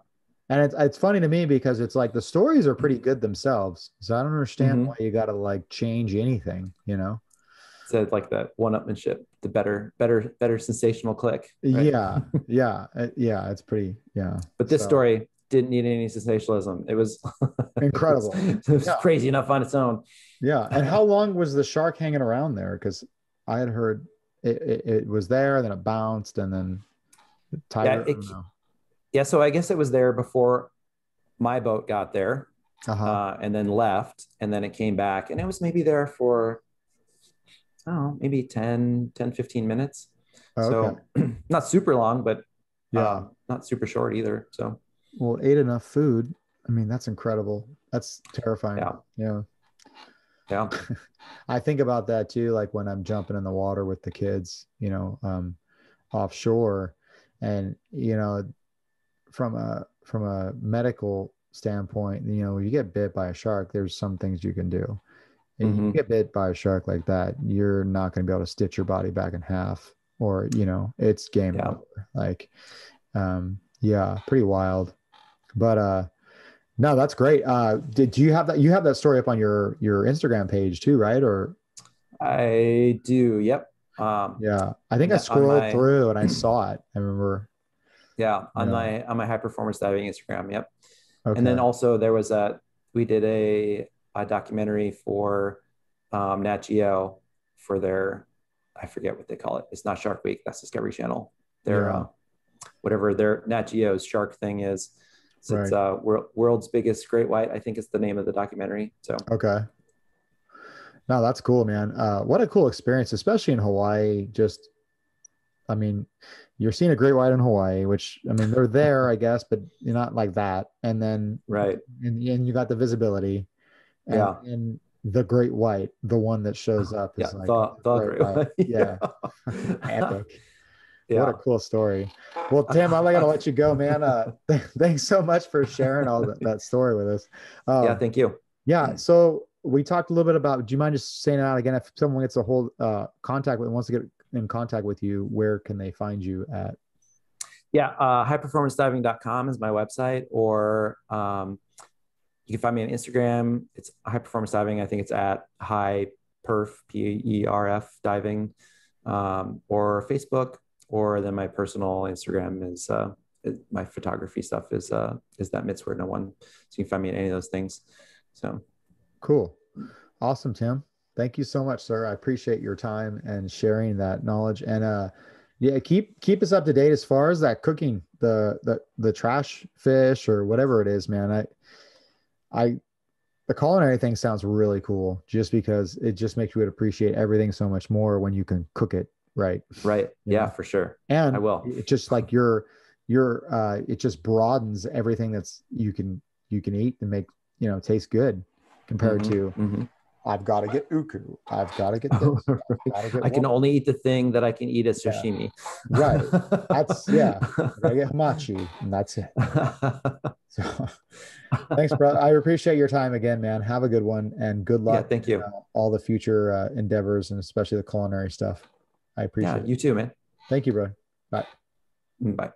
and it's funny to me because it's like the stories are pretty good themselves. So I don't understand why you got to like change anything, you know? said like the one-upmanship, the better sensational click. Right? Yeah, yeah, yeah. It's pretty, yeah. But this So story didn't need any sensationalism. It was, incredible. it was Yeah, crazy enough on its own. yeah. And how long was the shark hanging around there? Because I had heard it was there, then it bounced, and then the Yeah, tiger. I don't know. yeah. So I guess it was there before my boat got there, Uh-huh. and then left, and then it came back, and it was maybe there for, I don't know, maybe 15 minutes. Okay. So not super long, but Yeah. not super short either. So Well, ate enough food. I mean, that's incredible. That's terrifying. yeah, Yeah. yeah, I think about that too, like when I'm jumping in the water with the kids, offshore. And, from a medical standpoint, you get bit by a shark, there's some things you can do. And you hmm get bit by a shark like that, you're not going to be able to stitch your body back in half, or, it's game yeah. over. Like, yeah, pretty wild. But no, that's great. Do you have that? You have that story up on your Instagram page too, right? Or I do. Yep. yeah, I think I Yeah, on scrolled my through and I saw it. I remember. yeah, Yeah. on my high performance diving Instagram. Yep. And then Okay. also there was we did a documentary for Nat Geo for their, I forget what they call it. It's not Shark Week. That's Discovery Channel. Their Yeah. whatever their Nat Geo's shark thing is. So it's Right. world's biggest great white, I think is the name of the documentary. So Okay. No, that's cool, man. What a cool experience, especially in Hawaii. Just, I mean, you're seeing a great white in Hawaii, which, I mean, they're there, I guess, but you're not like that. And then, right. and you got the visibility, and Yeah. then the great white, the one that shows up Yeah. is like The great great white. white. Yeah. Yeah. Epic. What a Yeah. cool story. Well, Tim, I'm gonna let you go, man. Thanks so much for sharing all that story with us. Yeah. Um, Thank you. yeah, so we talked a little bit about, do you mind just saying it out again? If someone gets a hold wants to get in contact with you, where can they find you at? Yeah. Highperformancediving.com is my website, or you can find me on Instagram. It's high performance diving. I think it's at high perf, PERF diving, or Facebook, or then my personal Instagram is, my photography stuff is that Mitzword no one. So you can find me at any of those things. So Cool. Awesome, Tim. Thank you so much, sir. I appreciate your time and sharing that knowledge. And yeah, keep us up to date as far as that cooking, the trash fish or whatever it is, man. I the culinary thing sounds really cool just because it just makes you appreciate everything so much more when you can cook it right. right. You Yeah, know, for sure. I and will. it just like it just broadens everything you can eat and make, taste good compared hmm to hmm I've got to get uku, I've got to get this, I've got to get I can one. only eat the thing that I can eat as Yeah, sashimi. right. That's yeah. I gotta get hamachi, and that's it. So thanks, brother. I appreciate your time again, man. Have a good one, and good Yeah, luck thank in you. all the future endeavors, and especially the culinary stuff. I Yeah, appreciate it. you too, man. Thank you, bro. Bye. Bye.